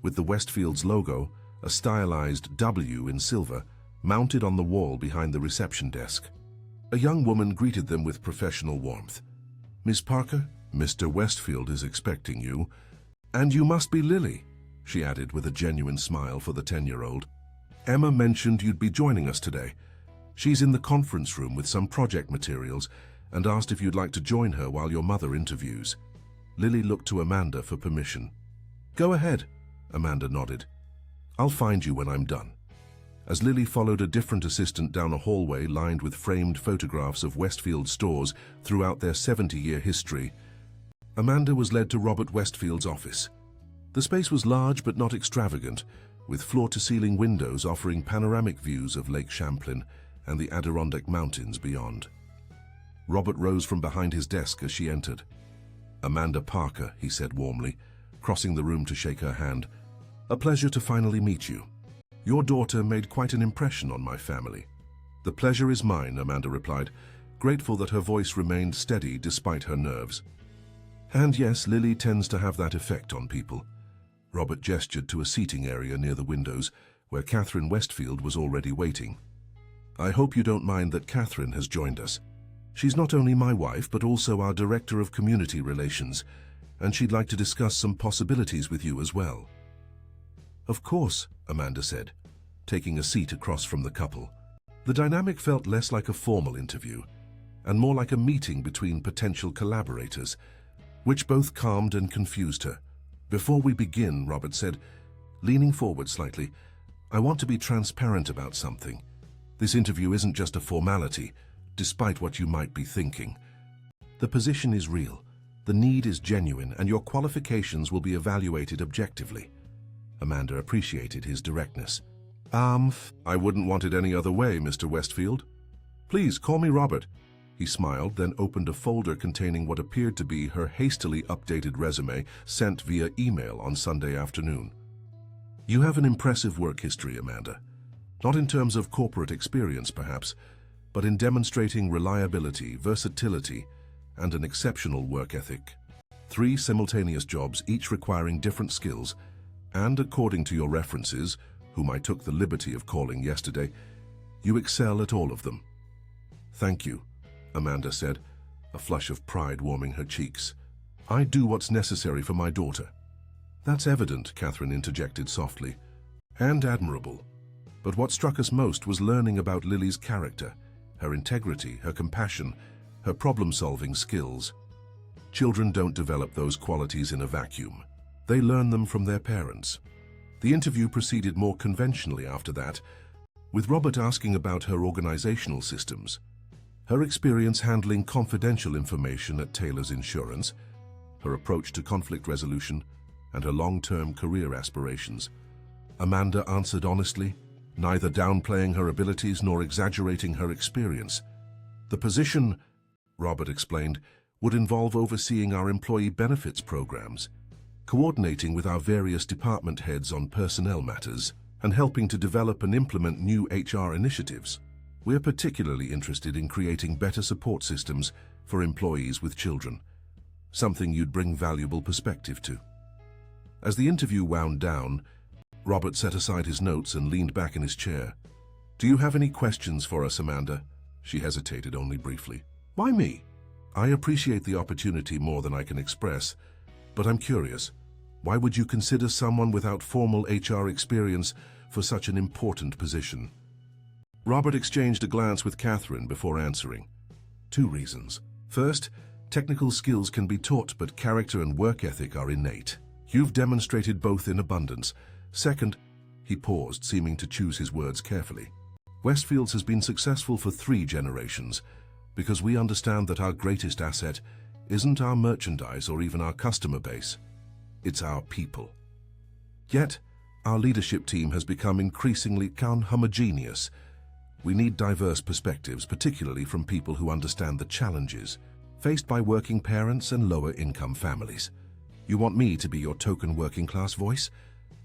with the Westfield's logo, a stylized W in silver, mounted on the wall behind the reception desk. A young woman greeted them with professional warmth. "Miss Parker, Mr. Westfield is expecting you. And you must be Lily," she added with a genuine smile for the 10-year-old. "Emma mentioned you'd be joining us today. She's in the conference room with some project materials and asked if you'd like to join her while your mother interviews." Lily looked to Amanda for permission. "Go ahead," Amanda nodded. I'll find you when I'm done. As Lily followed a different assistant down a hallway lined with framed photographs of Westfield stores throughout their 70-year history, Amanda was led to Robert Westfield's office. The space was large but not extravagant, with floor-to-ceiling windows offering panoramic views of Lake Champlain and the Adirondack Mountains beyond. Robert rose from behind his desk as she entered. "Amanda Parker," he said warmly, crossing the room to shake her hand. "A pleasure to finally meet you. Your daughter made quite an impression on my family." "The pleasure is mine," Amanda replied, grateful that her voice remained steady despite her nerves. "And yes, Lily tends to have that effect on people." Robert gestured to a seating area near the windows, where Catherine Westfield was already waiting. "I hope you don't mind that Catherine has joined us. She's not only my wife, but also our Director of Community Relations, and she'd like to discuss some possibilities with you as well." "Of course," Amanda said, taking a seat across from the couple. The dynamic felt less like a formal interview, and more like a meeting between potential collaborators, which both calmed and confused her. "Before we begin," Robert said, leaning forward slightly, "I want to be transparent about something. This interview isn't just a formality, despite what you might be thinking. The position is real, the need is genuine, and your qualifications will be evaluated objectively." Amanda appreciated his directness. I wouldn't want it any other way, Mr. Westfield. Please call me Robert." He smiled, then opened a folder containing what appeared to be her hastily updated resume sent via email on Sunday afternoon. "You have an impressive work history, Amanda. Not in terms of corporate experience, perhaps, but in demonstrating reliability, versatility, and an exceptional work ethic. 3 simultaneous jobs, each requiring different skills, and according to your references, whom I took the liberty of calling yesterday, you excel at all of them." "Thank you," Amanda said, a flush of pride warming her cheeks. "I do what's necessary for my daughter." "That's evident," Catherine interjected softly, "and admirable. But what struck us most was learning about Lily's character, her integrity, her compassion, her problem-solving skills. Children don't develop those qualities in a vacuum. They learn them from their parents." The interview proceeded more conventionally after that, with Robert asking about her organizational systems, her experience handling confidential information at Taylor's Insurance, her approach to conflict resolution, and her long-term career aspirations. Amanda answered honestly, neither downplaying her abilities nor exaggerating her experience. "The position," Robert explained, "would involve overseeing our employee benefits programs, coordinating with our various department heads on personnel matters, and helping to develop and implement new HR initiatives. We're particularly interested in creating better support systems for employees with children, something you'd bring valuable perspective to." As the interview wound down, Robert set aside his notes and leaned back in his chair. "Do you have any questions for us, Amanda?" She hesitated only briefly. "Why me?" "I appreciate the opportunity more than I can express, but I'm curious. Why would you consider someone without formal HR experience for such an important position?" Robert exchanged a glance with Catherine before answering. 2 reasons. First, technical skills can be taught, but character and work ethic are innate. You've demonstrated both in abundance. Second, he paused, seeming to choose his words carefully. Westfields has been successful for 3 generations because we understand that our greatest asset isn't our merchandise or even our customer base. It's our people. Yet, our leadership team has become increasingly homogeneous. We need diverse perspectives, particularly from people who understand the challenges faced by working parents and lower-income families. "You want me to be your token working-class voice?"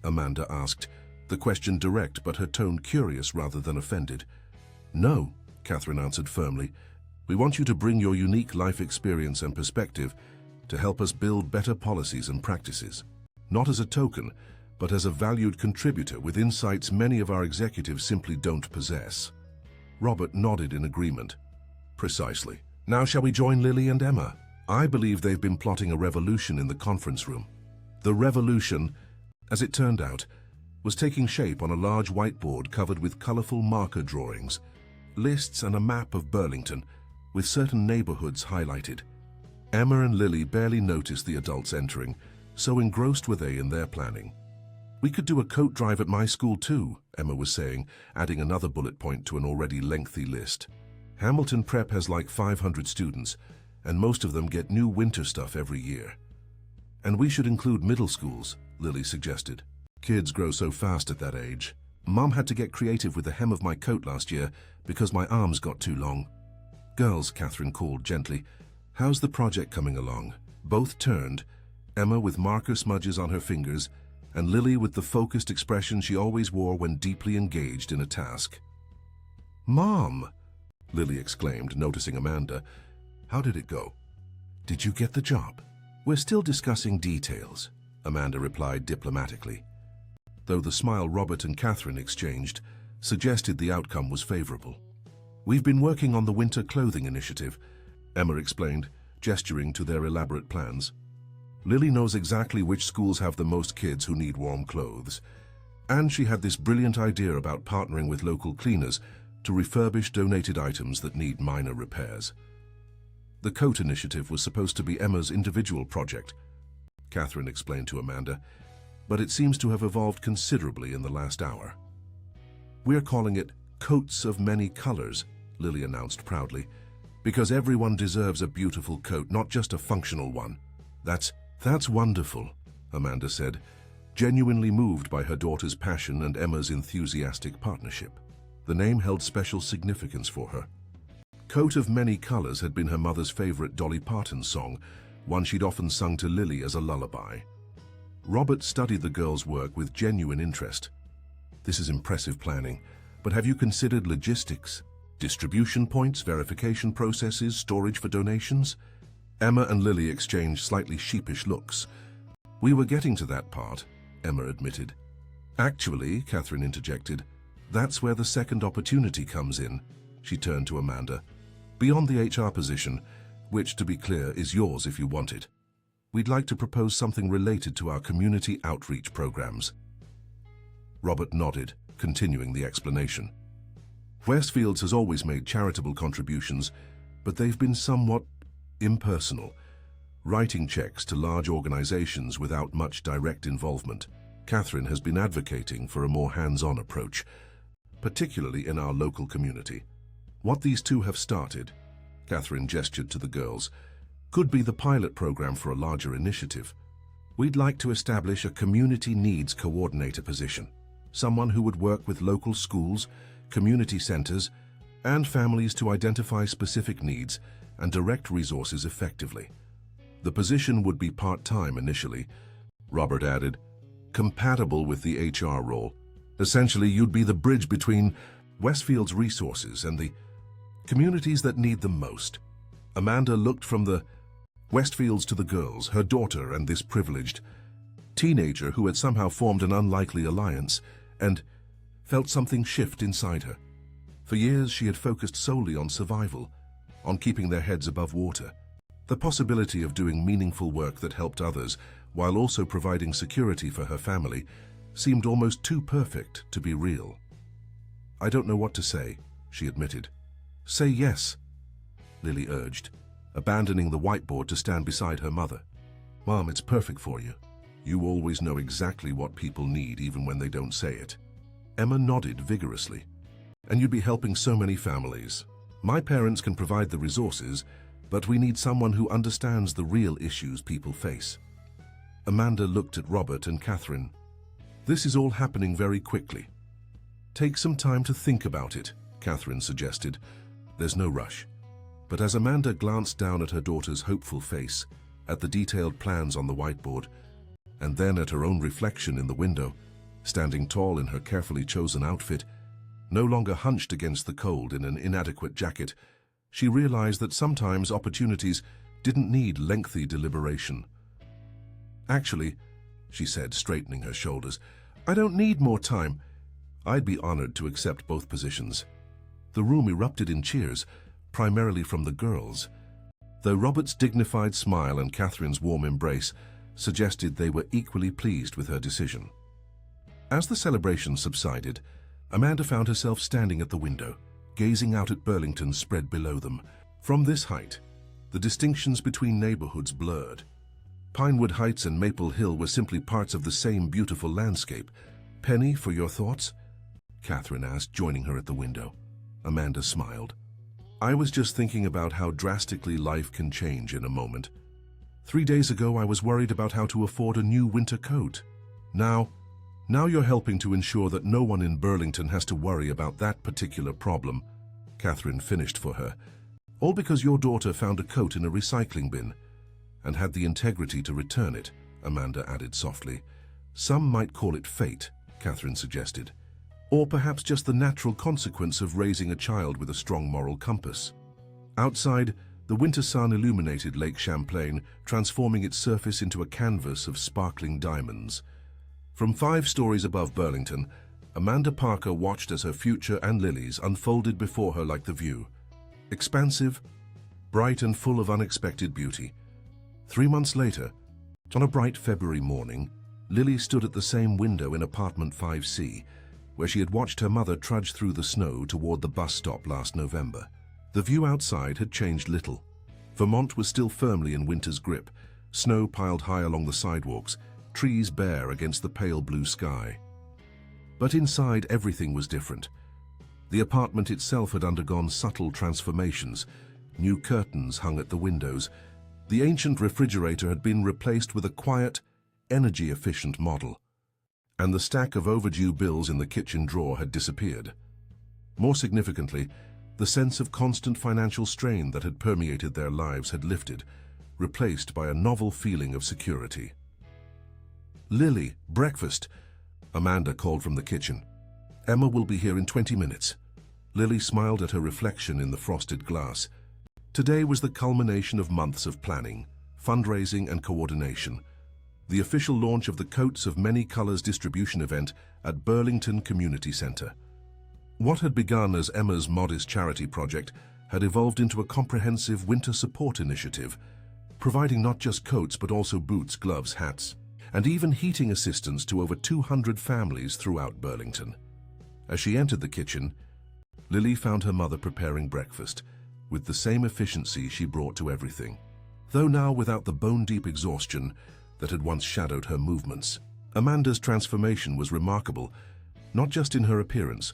Amanda asked, the question direct but her tone curious rather than offended. "No," Catherine answered firmly. "We want you to bring your unique life experience and perspective to help us build better policies and practices. Not as a token, but as a valued contributor with insights many of our executives simply don't possess." Robert nodded in agreement. "Precisely. Now shall we join Lily and Emma? I believe they've been plotting a revolution in the conference room." The revolution, as it turned out, was taking shape on a large whiteboard covered with colorful marker drawings, lists and a map of Burlington, with certain neighborhoods highlighted. Emma and Lily barely noticed the adults entering, so engrossed were they in their planning. We could do a coat drive at my school too, Emma was saying, adding another bullet point to an already lengthy list. Hamilton Prep has like 500 students, and most of them get new winter stuff every year. And we should include middle schools, Lily suggested. Kids grow so fast at that age. Mom had to get creative with the hem of my coat last year because my arms got too long. Girls, Catherine called gently. How's the project coming along? Both turned, Emma with marker smudges on her fingers, and Lily with the focused expression she always wore when deeply engaged in a task. Mom, Lily exclaimed, noticing Amanda. How did it go? Did you get the job? We're still discussing details, Amanda replied diplomatically, though the smile Robert and Catherine exchanged suggested the outcome was favorable. We've been working on the winter clothing initiative, Emma explained, gesturing to their elaborate plans. Lily knows exactly which schools have the most kids who need warm clothes, and she had this brilliant idea about partnering with local cleaners to refurbish donated items that need minor repairs. The coat initiative was supposed to be Emma's individual project, Catherine explained to Amanda, but it seems to have evolved considerably in the last hour. We're calling it Coats of Many Colors, Lily announced proudly, because everyone deserves a beautiful coat, not just a functional one. That's wonderful, Amanda said, genuinely moved by her daughter's passion and Emma's enthusiastic partnership. The name held special significance for her. Coat of Many Colors had been her mother's favorite Dolly Parton song, one she'd often sung to Lily as a lullaby. Robert studied the girl's work with genuine interest. This is impressive planning, but have you considered logistics? Distribution points, verification processes, storage for donations? Emma and Lily exchanged slightly sheepish looks. We were getting to that part, Emma admitted. Actually, Catherine interjected, that's where the second opportunity comes in. She turned to Amanda. Beyond the HR position, which, to be clear, is yours if you want it, we'd like to propose something related to our community outreach programs. Robert nodded, continuing the explanation. Westfields has always made charitable contributions, but they've been somewhat impersonal, writing checks to large organizations without much direct involvement. Catherine has been advocating for a more hands-on approach, particularly in our local community. What these two have started, Catherine gestured to the girls, could be the pilot program for a larger initiative. We'd like to establish a community needs coordinator position, someone who would work with local schools, community centers, and families to identify specific needs and direct resources effectively. The position would be part-time initially, Robert added, compatible with the HR role. Essentially, you'd be the bridge between Westfield's resources and the communities that need them most. Amanda looked from the Westfields to the girls, her daughter and this privileged teenager who had somehow formed an unlikely alliance, and felt something shift inside her. For years, she had focused solely on survival, on keeping their heads above water. The possibility of doing meaningful work that helped others, while also providing security for her family, seemed almost too perfect to be real. I don't know what to say, she admitted. Say yes, Lily urged, abandoning the whiteboard to stand beside her mother. Mom, it's perfect for you. You always know exactly what people need even when they don't say it. Emma nodded vigorously. And you'd be helping so many families. My parents can provide the resources, but we need someone who understands the real issues people face. Amanda looked at Robert and Catherine. This is all happening very quickly. Take some time to think about it, Catherine suggested. There's no rush. But as Amanda glanced down at her daughter's hopeful face, at the detailed plans on the whiteboard, and then at her own reflection in the window, standing tall in her carefully chosen outfit, no longer hunched against the cold in an inadequate jacket, she realized that sometimes opportunities didn't need lengthy deliberation. Actually, she said, straightening her shoulders, I don't need more time. I'd be honored to accept both positions. The room erupted in cheers, primarily from the girls, though Robert's dignified smile and Catherine's warm embrace suggested they were equally pleased with her decision. As the celebration subsided, Amanda found herself standing at the window, gazing out at Burlington spread below them. From this height, the distinctions between neighborhoods blurred. Pinewood Heights and Maple Hill were simply parts of the same beautiful landscape. Penny, for your thoughts? Catherine asked, joining her at the window. Amanda smiled. I was just thinking about how drastically life can change in a moment. 3 days ago, I was worried about how to afford a new winter coat. Now you're helping to ensure that no one in Burlington has to worry about that particular problem, Catherine finished for her. All because your daughter found a coat in a recycling bin and had the integrity to return it, Amanda added softly. Some might call it fate, Catherine suggested. Or perhaps just the natural consequence of raising a child with a strong moral compass. Outside, the winter sun illuminated Lake Champlain, transforming its surface into a canvas of sparkling diamonds. From 5 stories above Burlington, Amanda Parker watched as her future and Lily's unfolded before her like the view. Expansive, bright and full of unexpected beauty. 3 months later, on a bright February morning, Lily stood at the same window in apartment 5C, where she had watched her mother trudge through the snow toward the bus stop last November. The view outside had changed little. Vermont was still firmly in winter's grip, snow piled high along the sidewalks, trees bare against the pale blue sky. But inside, everything was different. The apartment itself had undergone subtle transformations. New curtains hung at the windows. The ancient refrigerator had been replaced with a quiet, energy-efficient model. And the stack of overdue bills in the kitchen drawer had disappeared. More significantly, the sense of constant financial strain that had permeated their lives had lifted, replaced by a novel feeling of security. Lily, breakfast, Amanda called from the kitchen. Emma will be here in 20 minutes. Lily smiled at her reflection in the frosted glass. Today was the culmination of months of planning, fundraising and coordination. The official launch of the Coats of Many Colors distribution event at Burlington Community Center. What had begun as Emma's modest charity project had evolved into a comprehensive winter support initiative, providing not just coats but also boots, gloves, hats, and even heating assistance to over 200 families throughout Burlington. As she entered the kitchen, Lily found her mother preparing breakfast with the same efficiency she brought to everything, though now without the bone-deep exhaustion that had once shadowed her movements. Amanda's transformation was remarkable, not just in her appearance,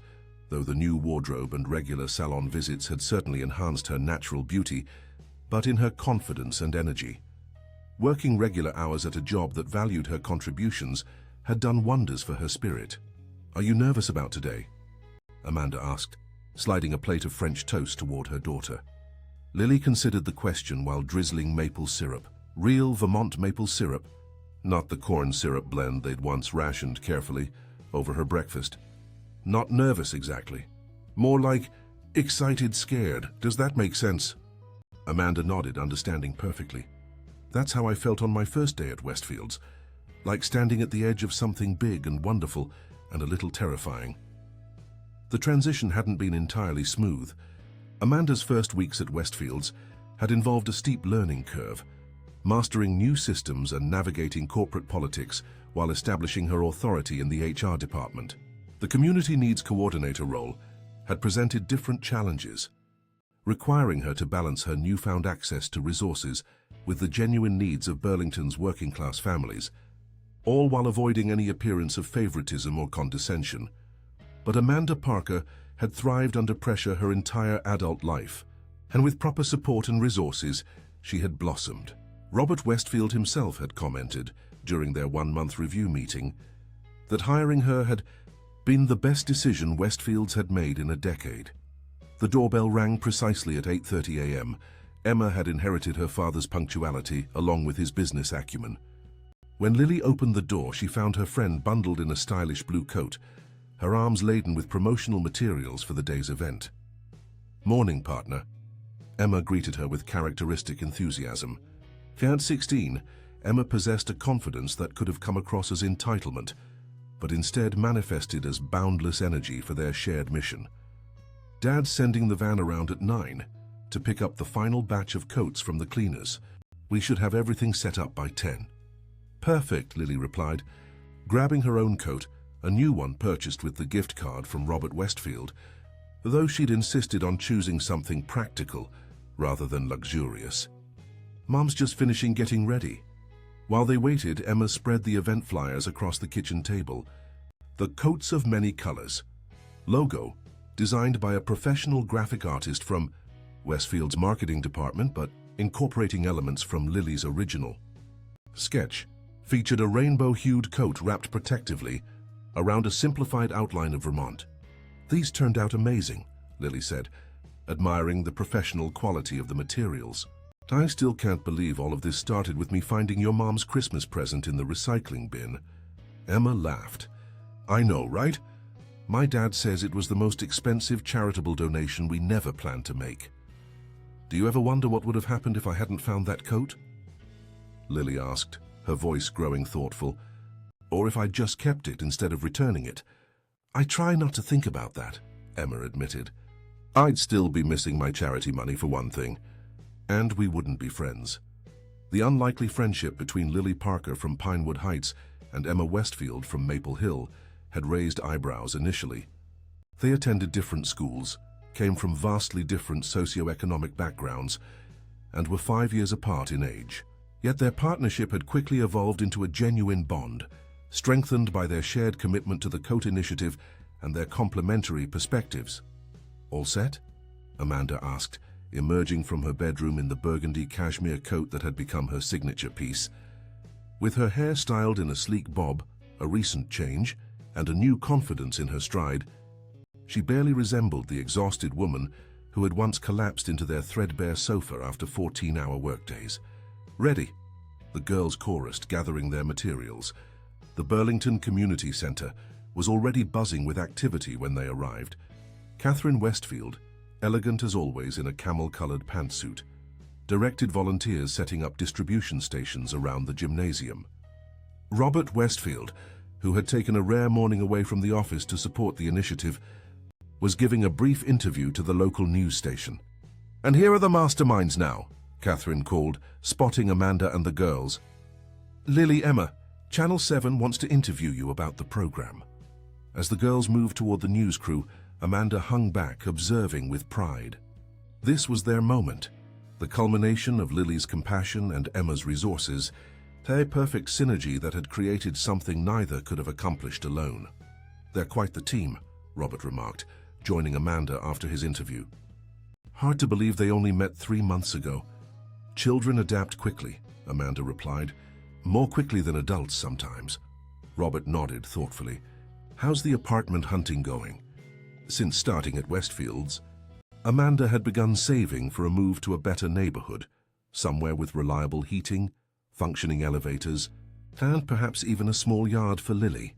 though the new wardrobe and regular salon visits had certainly enhanced her natural beauty, but in her confidence and energy. Working regular hours at a job that valued her contributions had done wonders for her spirit. Are you nervous about today? Amanda asked, sliding a plate of French toast toward her daughter. Lily considered the question while drizzling maple syrup. Real Vermont maple syrup, not the corn syrup blend they'd once rationed carefully over her breakfast. Not nervous exactly. More like excited scared. Does that make sense? Amanda nodded, understanding perfectly. That's how I felt on my first day at Westfields, like standing at the edge of something big and wonderful and a little terrifying. The transition hadn't been entirely smooth. Amanda's first weeks at Westfields had involved a steep learning curve, mastering new systems and navigating corporate politics while establishing her authority in the HR department. The Community Needs Coordinator role had presented different challenges, requiring her to balance her newfound access to resources with the genuine needs of Burlington's working-class families, all while avoiding any appearance of favoritism or condescension. But Amanda Parker had thrived under pressure her entire adult life, and with proper support and resources, she had blossomed. Robert Westfield himself had commented, during their one-month review meeting, that hiring her had been the best decision Westfields had made in a decade. The doorbell rang precisely at 8:30 a.m. Emma had inherited her father's punctuality along with his business acumen. When Lily opened the door, she found her friend bundled in a stylish blue coat, her arms laden with promotional materials for the day's event. "Morning, partner." Emma greeted her with characteristic enthusiasm. At 16, Emma possessed a confidence that could have come across as entitlement, but instead manifested as boundless energy for their shared mission. "Dad's sending the van around at 9 to pick up the final batch of coats from the cleaners. We should have everything set up by 10. "Perfect," Lily replied, grabbing her own coat, a new one purchased with the gift card from Robert Westfield, though she'd insisted on choosing something practical rather than luxurious. "Mom's just finishing getting ready." While they waited, Emma spread the event flyers across the kitchen table. The coats of many colors. Logo, designed by a professional graphic artist from Westfield's marketing department, but incorporating elements from Lily's original. Sketch featured a rainbow-hued coat wrapped protectively around a simplified outline of Vermont. "These turned out amazing," Lily said, admiring the professional quality of the materials. "I still can't believe all of this started with me finding your mom's Christmas present in the recycling bin." Emma laughed. "I know, right? My dad says it was the most expensive charitable donation we never planned to make. Do you ever wonder what would have happened if I hadn't found that coat?" Lily asked, her voice growing thoughtful. "Or if I'd just kept it instead of returning it?" "I try not to think about that," Emma admitted. "I'd still be missing my charity money for one thing, and we wouldn't be friends." The unlikely friendship between Lily Parker from Pinewood Heights and Emma Westfield from Maple Hill had raised eyebrows initially. They attended different schools, came from vastly different socioeconomic backgrounds, and were 5 years apart in age. Yet their partnership had quickly evolved into a genuine bond, strengthened by their shared commitment to the Coat Initiative and their complementary perspectives. "All set?" Amanda asked, emerging from her bedroom in the burgundy cashmere coat that had become her signature piece. With her hair styled in a sleek bob, a recent change, and a new confidence in her stride, she barely resembled the exhausted woman who had once collapsed into their threadbare sofa after 14-hour workdays. "Ready," the girls chorused, gathering their materials. The Burlington Community Center was already buzzing with activity when they arrived. Catherine Westfield, elegant as always in a camel-colored pantsuit, directed volunteers setting up distribution stations around the gymnasium. Robert Westfield, who had taken a rare morning away from the office to support the initiative, was giving a brief interview to the local news station. "And here are the masterminds now," Catherine called, spotting Amanda and the girls. "Lily, Emma, Channel 7 wants to interview you about the program." As the girls moved toward the news crew, Amanda hung back, observing with pride. This was their moment, the culmination of Lily's compassion and Emma's resources, a perfect synergy that had created something neither could have accomplished alone. "They're quite the team," Robert remarked, joining Amanda after his interview. "Hard to believe they only met 3 months ago." "Children adapt quickly," Amanda replied. "More quickly than adults sometimes." Robert nodded thoughtfully. "How's the apartment hunting going?" Since starting at Westfield's, Amanda had begun saving for a move to a better neighborhood, somewhere with reliable heating, functioning elevators, and perhaps even a small yard for Lily.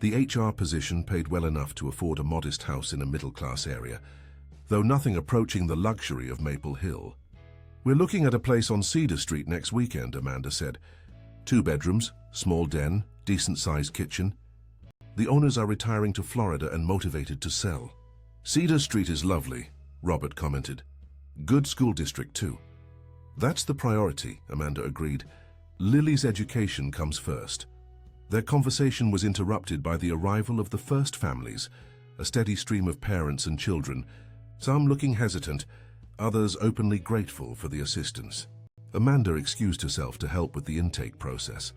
The HR position paid well enough to afford a modest house in a middle-class area, though nothing approaching the luxury of Maple Hill. "We're looking at a place on Cedar Street next weekend," Amanda said. 2 bedrooms, small den, decent-sized kitchen. The owners are retiring to Florida and motivated to sell. "Cedar Street is lovely," Robert commented. "Good school district, too." "That's the priority," Amanda agreed. "Lily's education comes first." Their conversation was interrupted by the arrival of the first families, a steady stream of parents and children, some looking hesitant, others openly grateful for the assistance. Amanda excused herself to help with the intake process,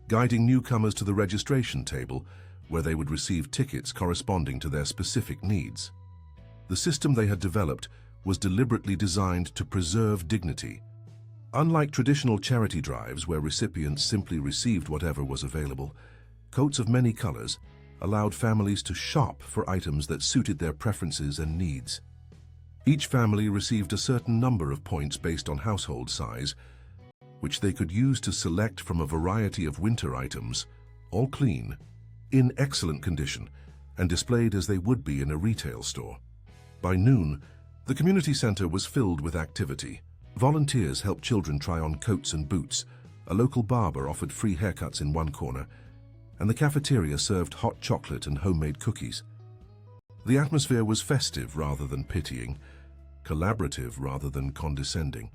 guiding newcomers to the registration table, where they would receive tickets corresponding to their specific needs. The system they had developed was deliberately designed to preserve dignity. Unlike traditional charity drives where recipients simply received whatever was available, coats of many colors allowed families to shop for items that suited their preferences and needs. Each family received a certain number of points based on household size, which they could use to select from a variety of winter items, all clean, in excellent condition, and displayed as they would be in a retail store. By noon, the community center was filled with activity. Volunteers helped children try on coats and boots, a local barber offered free haircuts in one corner, and the cafeteria served hot chocolate and homemade cookies. The atmosphere was festive rather than pitying, collaborative rather than condescending.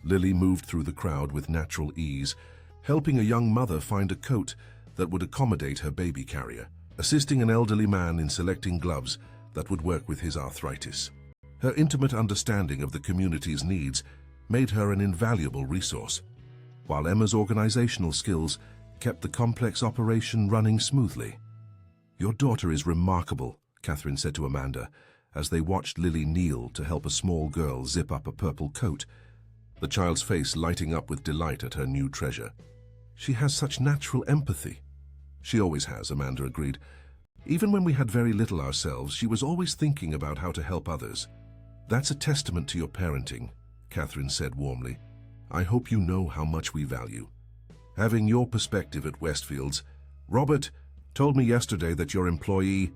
Lily moved through the crowd with natural ease, helping a young mother find a coat that would accommodate her baby carrier, assisting an elderly man in selecting gloves that would work with his arthritis. Her intimate understanding of the community's needs made her an invaluable resource. while Emma's organizational skills kept the complex operation running smoothly. "Your daughter is remarkable," Catherine said to Amanda, as they watched Lily kneel to help a small girl zip up a purple coat, the child's face lighting up with delight at her new treasure. "She has such natural empathy." "She always has," Amanda agreed. "Even when we had very little ourselves, she was always thinking about how to help others." "That's a testament to your parenting," Catherine said warmly. "I hope you know how much we value having your perspective at Westfields. Robert told me yesterday that your employee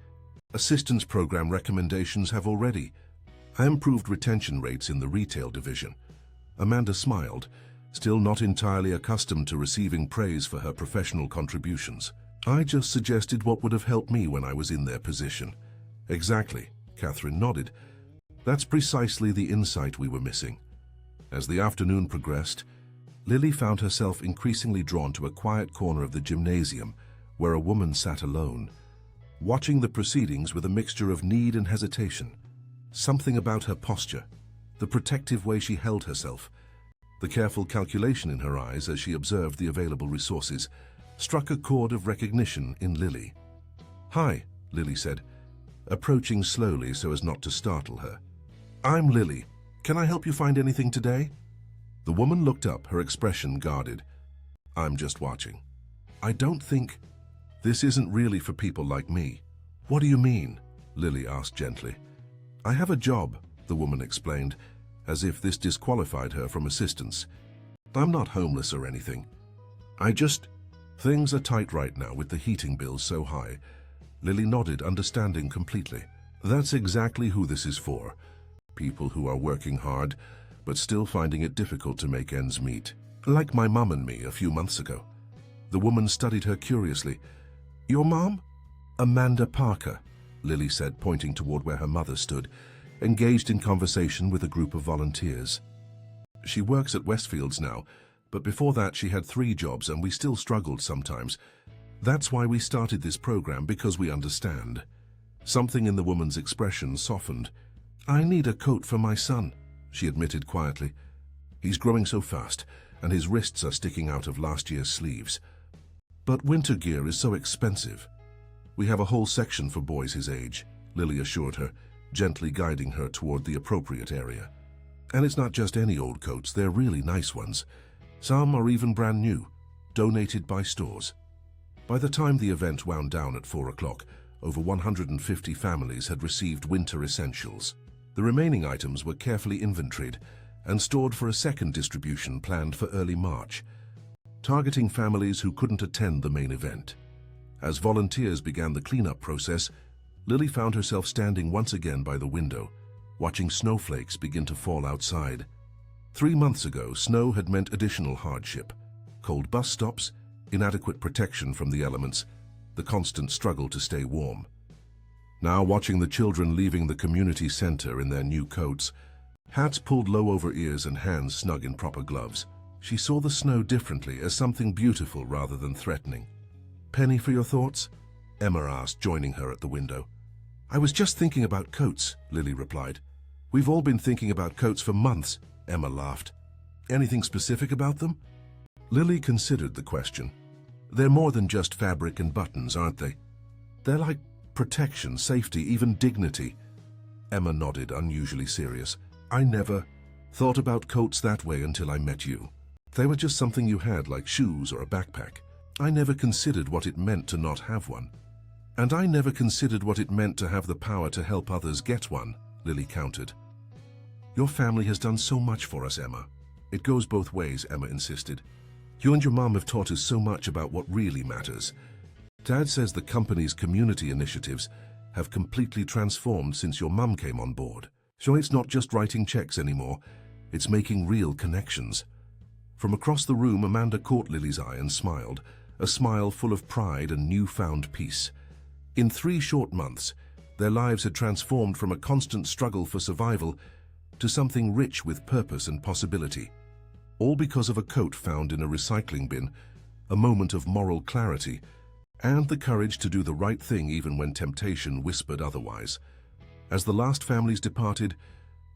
assistance program recommendations have already improved retention rates in the retail division." Amanda smiled, still not entirely accustomed to receiving praise for her professional contributions. "I just suggested what would have helped me when I was in their position." "Exactly," Catherine nodded. "That's precisely the insight we were missing." As the afternoon progressed, Lily found herself increasingly drawn to a quiet corner of the gymnasium where a woman sat alone, watching the proceedings with a mixture of need and hesitation. Something about her posture, the protective way she held herself, the careful calculation in her eyes as she observed the available resources, struck a chord of recognition in Lily. "Hi," Lily said, approaching slowly so as not to startle her. "I'm Lily. Can I help you find anything today?" The woman looked up, her expression guarded. "I'm just watching. I don't think this isn't really for people like me." "What do you mean?" Lily asked gently. "I have a job," the woman explained, as if this disqualified her from assistance. "I'm not homeless or anything. Things are tight right now with the heating bills so high." Lily nodded, understanding completely. "That's exactly who this is for. People who are working hard, but still finding it difficult to make ends meet. Like my mum and me a few months ago." The woman studied her curiously. "Your mom?" "Amanda Parker," Lily said, pointing toward where her mother stood, engaged in conversation with a group of volunteers. "She works at Westfields now, but before that she had 3 jobs and we still struggled sometimes. That's why we started this program, because we understand." Something in the woman's expression softened. "I need a coat for my son," she admitted quietly. "He's growing so fast, and his wrists are sticking out of last year's sleeves. But winter gear is so expensive." "We have a whole section for boys his age," Lily assured her, gently guiding her toward the appropriate area. "And it's not just any old coats, they're really nice ones. Some are even brand new, donated by stores." By the time the event wound down at 4 o'clock, over 150 families had received winter essentials. The remaining items were carefully inventoried and stored for a second distribution planned for early March, targeting families who couldn't attend the main event. As volunteers began the cleanup process, Lily found herself standing once again by the window, watching snowflakes begin to fall outside. 3 months ago, snow had meant additional hardship: cold bus stops, inadequate protection from the elements, the constant struggle to stay warm. Now, watching the children leaving the community center in their new coats, hats pulled low over ears and hands snug in proper gloves, she saw the snow differently, as something beautiful rather than threatening. "Penny for your thoughts?" Emma asked, joining her at the window. "I was just thinking about coats," Lily replied. "We've all been thinking about coats for months," Emma laughed. "Anything specific about them?" Lily considered the question. "They're more than just fabric and buttons, aren't they? They're like protection, safety, even dignity." Emma nodded, unusually serious. "I never thought about coats that way until I met you. They were just something you had, like shoes or a backpack. I never considered what it meant to not have one. And I never considered what it meant to have the power to help others get one," Lily countered. "Your family has done so much for us, Emma." "It goes both ways," Emma insisted. "You and your mom have taught us so much about what really matters. Dad says the company's community initiatives have completely transformed since your mum came on board. So it's not just writing checks anymore, it's making real connections." From across the room, Amanda caught Lily's eye and smiled, a smile full of pride and newfound peace. In 3 short months, their lives had transformed from a constant struggle for survival to something rich with purpose and possibility. All because of a coat found in a recycling bin, a moment of moral clarity, and the courage to do the right thing even when temptation whispered otherwise. As the last families departed,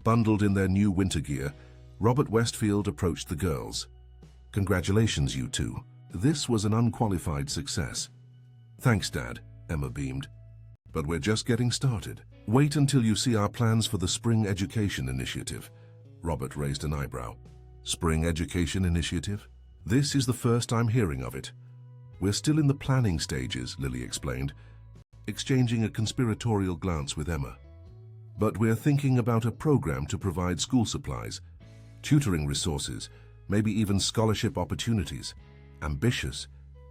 bundled in their new winter gear, Robert Westfield approached the girls. Congratulations, you two. This was an unqualified success. Thanks, Dad, Emma beamed. But we're just getting started. Wait until you see our plans for the Spring Education Initiative. Robert raised an eyebrow. Spring Education Initiative? This is the first I'm hearing of it. We're still in the planning stages, Lily explained, exchanging a conspiratorial glance with Emma. But we're thinking about a program to provide school supplies, tutoring resources, maybe even scholarship opportunities. Ambitious,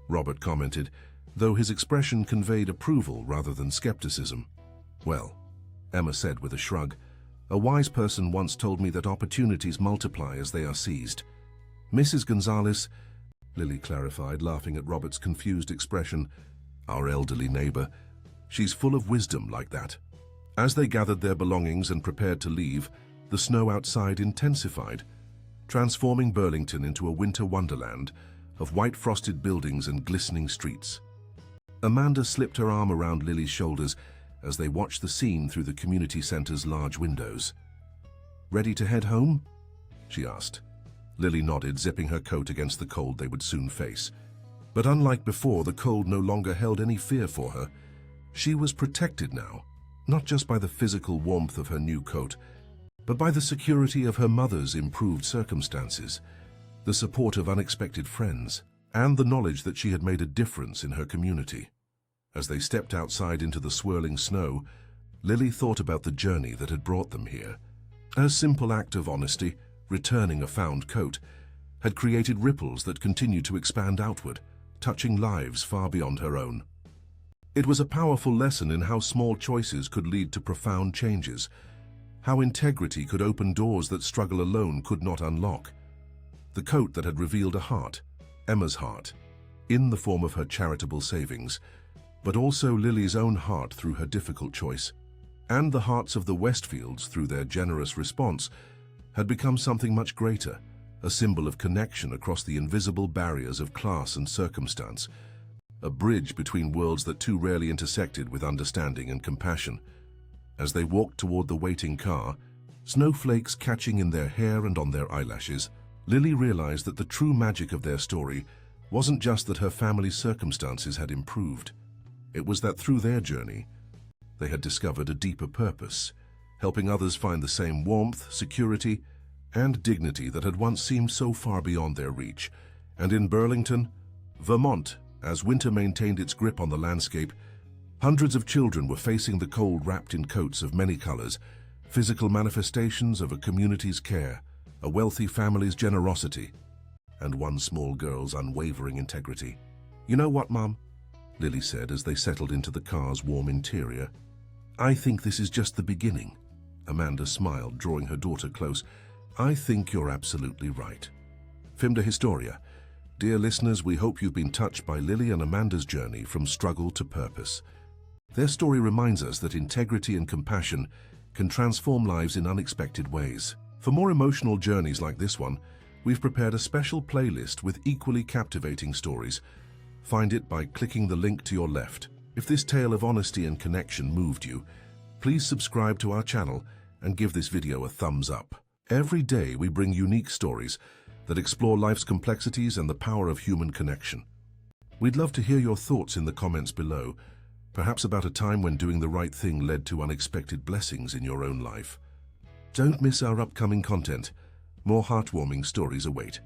Robert commented, though his expression conveyed approval rather than skepticism. Well, Emma said with a shrug, a wise person once told me that opportunities multiply as they are seized. Mrs. Gonzalez, Lily clarified, laughing at Robert's confused expression, our elderly neighbor, she's full of wisdom like that. As they gathered their belongings and prepared to leave, the snow outside intensified, transforming Burlington into a winter wonderland of white frosted buildings and glistening streets. Amanda slipped her arm around Lily's shoulders as they watched the scene through the community center's large windows. Ready to head home? She asked. Lily nodded, zipping her coat against the cold they would soon face. But unlike before, the cold no longer held any fear for her. She was protected now, not just by the physical warmth of her new coat, but by the security of her mother's improved circumstances, the support of unexpected friends, and the knowledge that she had made a difference in her community. As they stepped outside into the swirling snow, Lily thought about the journey that had brought them here. Her simple act of honesty, returning a found coat, had created ripples that continued to expand outward, touching lives far beyond her own. It was a powerful lesson in how small choices could lead to profound changes, how integrity could open doors that struggle alone could not unlock. The coat that had revealed a heart, Emma's heart, in the form of her charitable savings, but also Lily's own heart through her difficult choice, and the hearts of the Westfields through their generous response, had become something much greater, a symbol of connection across the invisible barriers of class and circumstance, a bridge between worlds that too rarely intersected with understanding and compassion. As they walked toward the waiting car, snowflakes catching in their hair and on their eyelashes, Lily realized that the true magic of their story wasn't just that her family's circumstances had improved. It was that through their journey, they had discovered a deeper purpose, helping others find the same warmth, security, and dignity that had once seemed so far beyond their reach. And in Burlington, Vermont, as winter maintained its grip on the landscape, hundreds of children were facing the cold wrapped in coats of many colors, physical manifestations of a community's care, a wealthy family's generosity, and one small girl's unwavering integrity. You know what, Mom? Lily said as they settled into the car's warm interior. I think this is just the beginning. Amanda smiled, drawing her daughter close. I think you're absolutely right. Fimda Historia. Dear listeners, we hope you've been touched by Lily and Amanda's journey from struggle to purpose. Their story reminds us that integrity and compassion can transform lives in unexpected ways. For more emotional journeys like this one, we've prepared a special playlist with equally captivating stories. Find it by clicking the link to your left. If this tale of honesty and connection moved you, please subscribe to our channel and give this video a thumbs up. Every day we bring unique stories that explore life's complexities and the power of human connection. We'd love to hear your thoughts in the comments below, perhaps about a time when doing the right thing led to unexpected blessings in your own life. Don't miss our upcoming content. More heartwarming stories await.